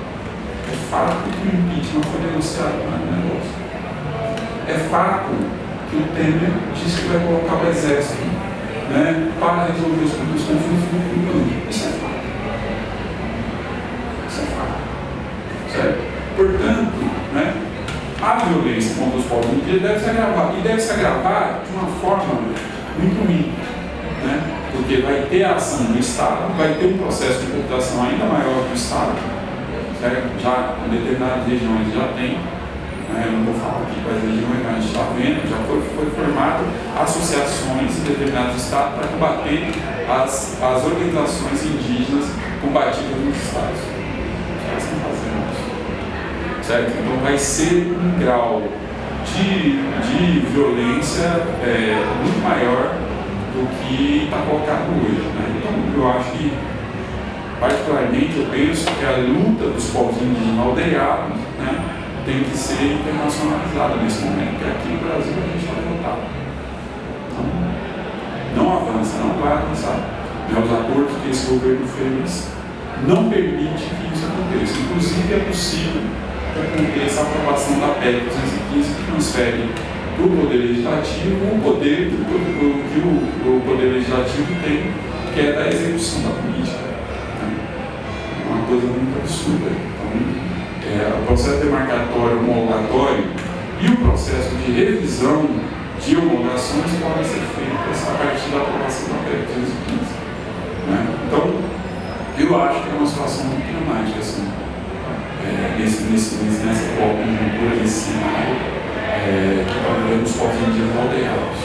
É fato que o impeachment foi negociado no negócio. É fato que o Temer disse que vai colocar o exército, né, para resolver os conflitos no mundo. Isso é fato. Isso é fato. Certo? Portanto, né, a violência contra os povos indígenas deve se agravar. E deve se agravar de uma forma muito ruim. Né? Porque vai ter a ação do Estado, vai ter um processo de computação ainda maior do Estado, certo? Já em determinadas regiões já tem, né? Eu não vou falar aqui quais regiões, mas a gente está vendo, já foi formado associações em determinados estados para combater as organizações indígenas combatidas nos estados. Os caras estão fazendo isso, certo? Então vai ser um grau de violência muito maior do que está colocado hoje. Né? Então, eu acho que, particularmente, eu penso que a luta dos povos indígenas aldeados, né, tem que ser internacionalizada nesse momento, porque aqui no Brasil a gente está derrotado. Não avança, não vai avançar. Os acordos que esse governo fez não permitem que isso aconteça. Inclusive, é possível que aconteça a aprovação da PEC 215, que transfere para o Poder Legislativo o poder que o Poder Legislativo tem, que é da execução da política. É uma coisa muito absurda. Então, o processo demarcatório, homologatório e o processo de revisão de homologações podem ser feitos a partir da aprovação da PEC 215. Né? Então, eu acho que é uma situação muito dramática, assim, nessa conjuntura, nesse cenário. Que está vivendo os povos indígenas aldeados.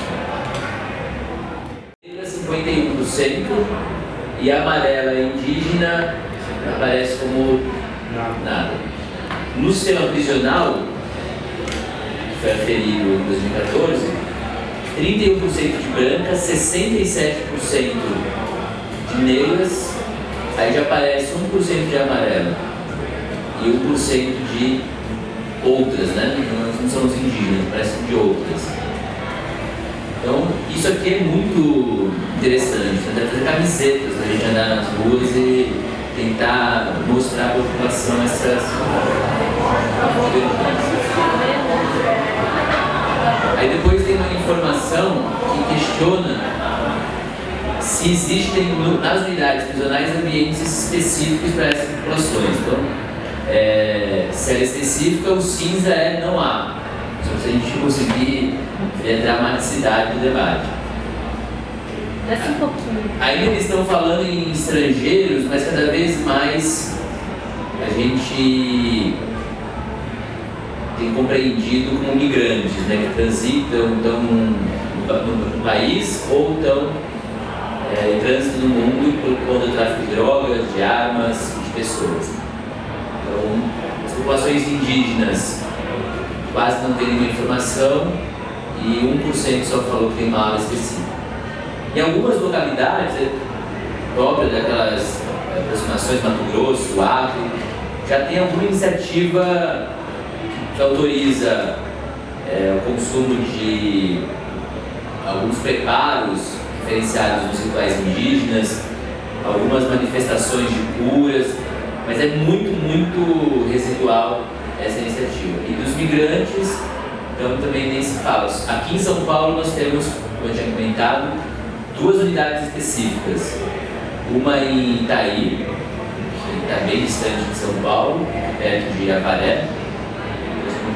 51% e a amarela indígena aparece como nada. No sistema prisional, que foi aferido em 2014, 31% de brancas, 67% de negras, aí já aparece 1% de amarela e 1% de outras, né? Não são os indígenas, parecem de outras. Então, isso aqui é muito interessante, tentar fazer camisetas, a gente andar nas ruas e tentar mostrar à população essas... Aí depois tem uma informação que questiona se existem nas unidades prisionais ambientes específicos para essas populações. Então, se ela é específica, o cinza é não há. Só se a gente conseguir ver a dramaticidade do debate. Desce um pouquinho. Ainda eles estão falando em estrangeiros, mas cada vez mais a gente tem compreendido como migrantes, né, que transitam no país ou estão em trânsito no mundo por conta do tráfico de drogas, de armas, de pessoas. Então, as populações indígenas quase não têm nenhuma informação e 1% só falou que tem uma aula específica. Em algumas localidades, próprias daquelas aproximações, Mato Grosso, Acre, já tem alguma iniciativa que autoriza o consumo de alguns preparos referenciados nos rituais indígenas, algumas manifestações de curas, mas é muito, muito residual essa iniciativa. E dos migrantes, então também nem se fala. Aqui em São Paulo nós temos, como eu tinha comentado, 2 unidades específicas. Uma em Itaí, que está bem distante de São Paulo, perto de Avaré,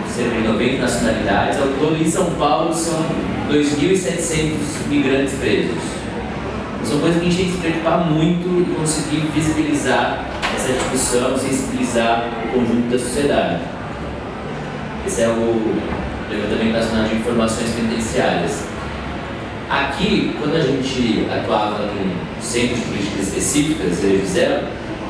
cerca de 90 nacionalidades. Ao todo, em São Paulo, são 2.700 migrantes presos. São coisas que a gente tem que se preocupar muito e conseguir visibilizar essa discussão, sensibilizar o conjunto da sociedade. Esse é o Levantamento Nacional de Informações Penitenciárias. Aqui, quando a gente atuava em centros de políticas específicas, eu e Gisela,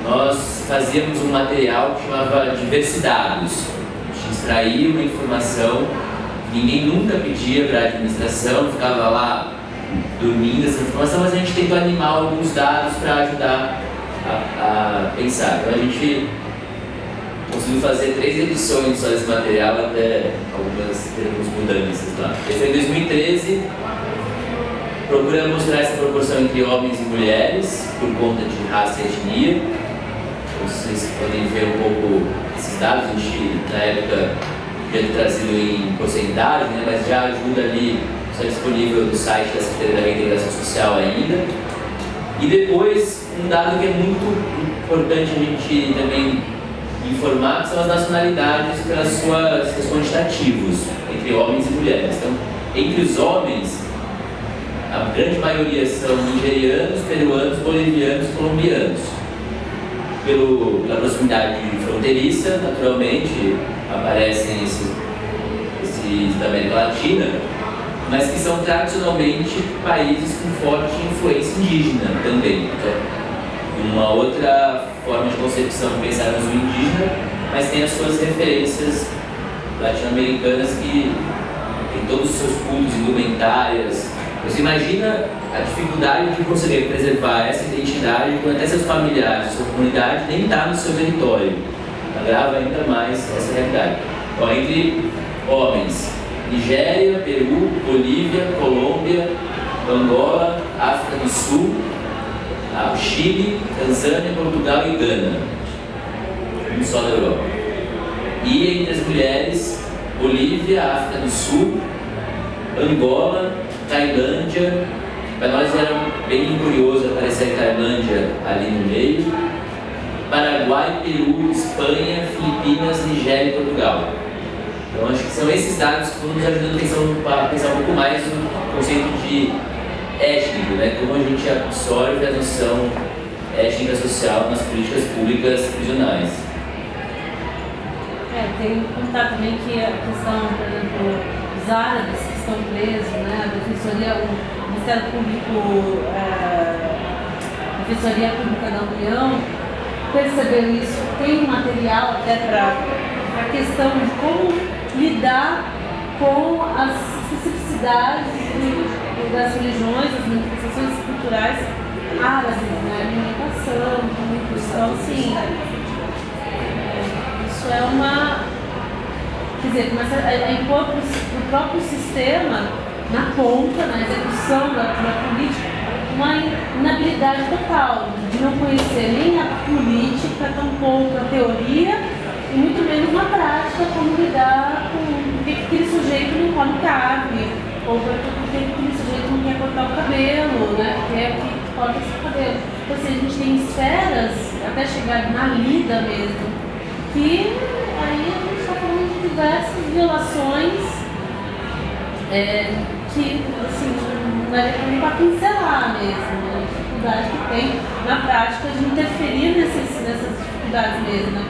nós fazíamos um material que chamava Diversidades. A gente extraía uma informação que ninguém nunca pedia para a administração, ficava lá dormindo essa informação, mas a gente tentou animar alguns dados para ajudar a pensar. Então a gente conseguiu fazer 3 edições só desse material, até algumas mudanças lá. Esse foi em 2013. Procura mostrar essa proporção entre homens e mulheres, por conta de raça e etnia. Vocês podem ver um pouco esses dados, a gente, na época, podia ter trazido em porcentagem, né, mas já ajuda ali, está disponível no site da Secretaria da Integração Social ainda. E depois, um dado que é muito importante a gente também informar, que são as nacionalidades pelas seus quantitativos, entre homens e mulheres. Então, entre os homens, a grande maioria são nigerianos, peruanos, bolivianos e colombianos. Pela proximidade fronteiriça, naturalmente, aparecem esses da América Latina, mas que são tradicionalmente países com forte influência indígena também. Então, uma outra forma de concepção de pensar no indígena, mas tem as suas referências latino-americanas que tem todos os seus cultos, indumentárias. Você imagina a dificuldade de conseguir preservar essa identidade quando até seus familiares, sua comunidade nem está no seu território. Agrava ainda mais essa realidade. Então, entre homens, Nigéria, Peru, Bolívia, Colômbia, Angola, África do Sul, Chile, Tanzânia, Portugal e Gana. Um só da Europa. E entre as mulheres, Bolívia, África do Sul, Angola, Tailândia. Para nós era bem curioso aparecer a Tailândia ali no meio. Paraguai, Peru, Espanha, Filipinas, Nigéria e Portugal. Então acho que são esses dados que nos ajudam a pensar um pouco mais no conceito de étnico, né? Como a gente absorve a noção étnica social nas políticas públicas prisionais. Tem que contar também que a questão, por exemplo, os árabes que estão presos, né? A Defensoria, o Ministério Público, a Defensoria Pública da União percebeu isso, tem um material até para a questão de como lidar com as especificidades das religiões, das manifestações culturais árabes, né? Alimentação, tudo isso. Então, assim, isso é uma... Quer dizer, começa a impor para o próprio sistema na ponta, na execução da política, uma inabilidade total de não conhecer nem a política, tampouco a teoria, e muito menos na prática como lidar com que aquele sujeito não come carne, ou porque aquele sujeito não quer cortar o cabelo, né? Porque é o que corta esse cabelo. Então, assim, a gente tem esferas, até chegar na lida mesmo, que aí a gente está falando de diversas violações que, assim, não daria para pincelar mesmo, né? A dificuldade que tem na prática de interferir nessas dificuldades mesmo, né?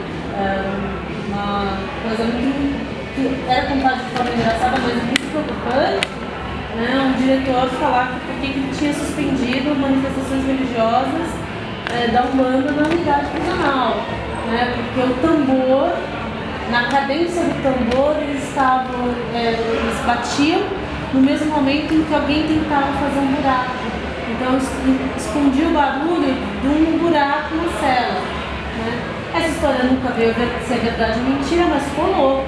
Uma coisa muito que era contada de forma engraçada, mas muito preocupante, né? Um diretor falar que ele tinha suspendido manifestações religiosas da Umbanda na unidade prisional, né? Porque o tambor, na cadência do tambor, eles batiam no mesmo momento em que alguém tentava fazer um buraco. Então escondia o barulho de um buraco na cela, né? Essa história nunca veio a ser verdade ou mentira, mas colou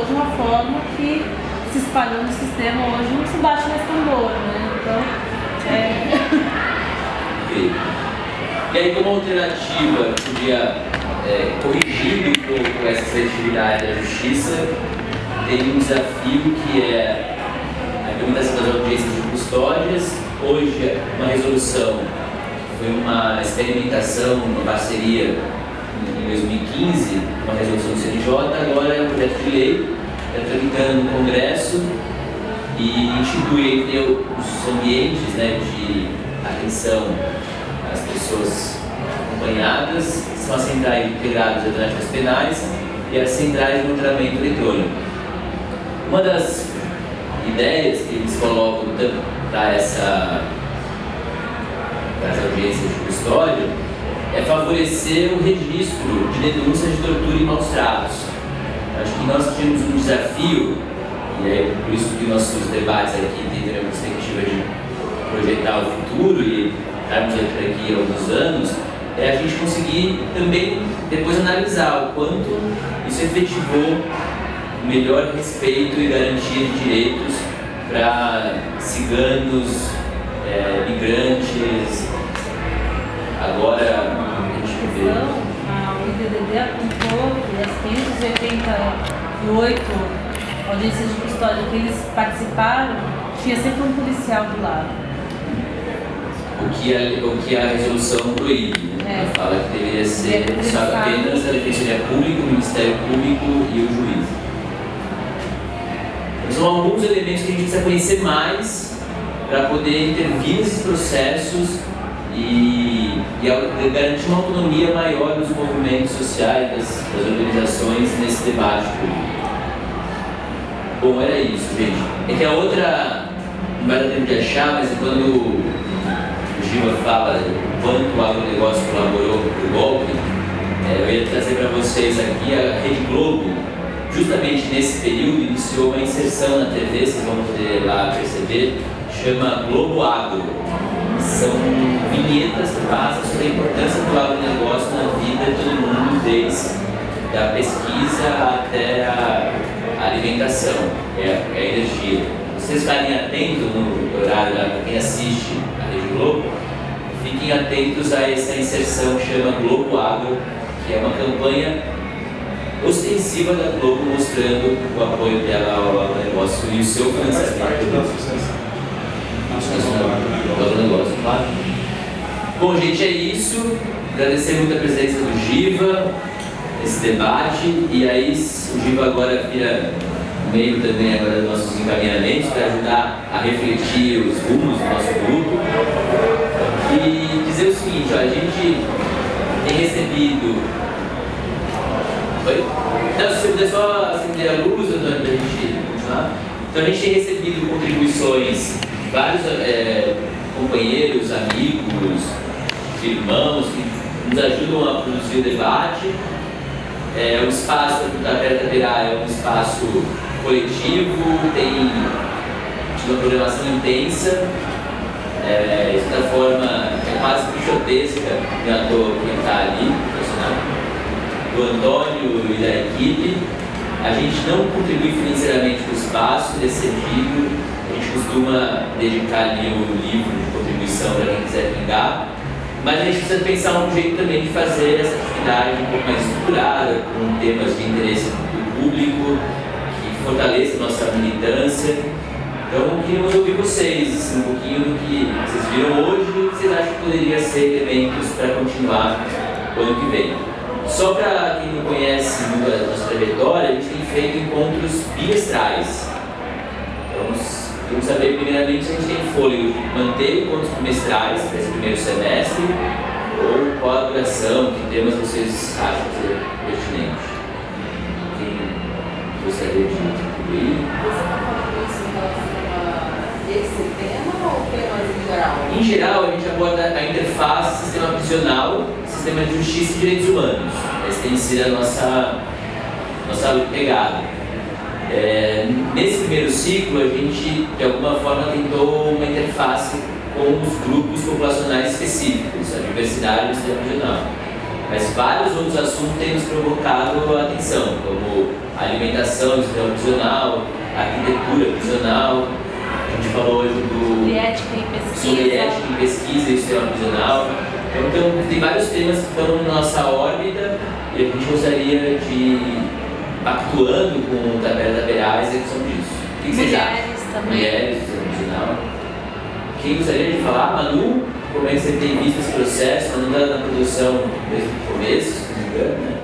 de uma forma que se espalhou no sistema. Hoje não se bate mais tambor, né? Então, E aí, como alternativa, podia corrigir um pouco essa seletividade da justiça, tem um desafio que é a implementação das audiências de custódias. Hoje, uma resolução, foi uma experimentação, uma parceria em 2015, uma resolução do CNJ, agora é um projeto de lei, está tramitando no Congresso e institui entre os ambientes, né, de atenção às pessoas acompanhadas, são as centrais integradas de alternativas penais e as centrais de monitoramento eletrônico. Uma das ideias que eles colocam para essas audiências de custódia é favorecer o registro de denúncias de tortura e maus tratos. Acho que nós tínhamos um desafio, e é por isso que nossos debates aqui têm uma perspectiva de projetar o futuro e estarmos aqui há alguns anos, é a gente conseguir também depois analisar o quanto isso efetivou o melhor respeito e garantia de direitos para ciganos, migrantes. Agora a gente vê. O IDDD apontou que as 588 audiências de custódia que eles participaram, tinha sempre um policial do lado. O que a resolução proíbe, né? Fala que deveria ser apenas a Defensoria Pública, o Ministério Público e o juiz. São alguns elementos que a gente precisa conhecer mais para poder intervir nesses processos e garantir uma autonomia maior dos movimentos sociais, das organizações nesse debate público. Bom, era isso, gente. É que a outra, não vai dar tempo de achar, mas quando o Giva fala o quanto o agronegócio colaborou para o golpe, eu ia trazer para vocês aqui a Rede Globo. Justamente nesse período iniciou uma inserção na TV, vocês vão poder lá perceber, chama Globo Agro. São vinhetas que passam sobre a importância do agronegócio na vida de todo mundo, desde a pesquisa até a alimentação, a energia. Vocês ficarem atentos no horário, para quem assiste a Rede Globo, fiquem atentos a essa inserção que chama Globo Agro, que é uma campanha ostensiva da Globo mostrando o apoio dela ao agronegócio e o seu financiamento da Associação Nacional do Agronegócio, claro. Bom, gente, é isso. Agradecer muito a presença do Giva nesse debate, e aí o Giva agora vira meio também agora dos nossos encaminhamentos para ajudar a refletir os rumos do nosso grupo e dizer o seguinte: ó, a gente tem recebido. Não, se você puder só acender a luz, Antônio, para a gente continuar. Então a gente tem recebido contribuições de vários companheiros, amigos, irmãos que nos ajudam a produzir o debate. O espaço da Berta Berá é um espaço coletivo, tem uma programação intensa, de certa forma é quase bichotesca, quem está ali, do Antônio e da equipe. A gente não contribui financeiramente para o espaço, ele é cedido gente costuma dedicar ali o livro de contribuição para quem quiser pingar, mas a gente precisa pensar um jeito também de fazer essa atividade um pouco mais estruturada, com temas de interesse do público, que fortaleça a nossa militância. Então, queríamos ouvir vocês, assim, um pouquinho do que vocês viram hoje e o que vocês acham que poderia ser elementos para continuar o ano que vem. Só para quem não conhece muito a nossa trajetória, a gente tem feito encontros bimestrais. Então, queremos saber primeiramente se a gente tem fôlego de manter encontros bimestrais para esse primeiro semestre ou qual a duração, que temas vocês acham ser pertinentes. Quem gostaria de contribuir? Esse tema ou temas em geral? Em geral, a gente aborda a interface sistema prisional, sistema de justiça e direitos humanos. Essa tem sido a nossa pegada. Nesse primeiro ciclo, a gente, de alguma forma, tentou uma interface com os grupos populacionais específicos, a diversidade do sistema prisional. Mas vários outros assuntos têm nos provocado a atenção, como a alimentação do sistema prisional, a arquitetura prisional. A gente falou hoje sobre ética em pesquisa e sistema prisional. Então, tem vários temas que estão na nossa órbita e a gente gostaria de, pactuando com o Tabela Taberá, a execução disso. O que vocês acham? Também. Mulheres, sistema prisional. Quem gostaria de falar? Manu, como é que você tem visto esse processo? Manu está na produção desde o começo, se não me engano, né?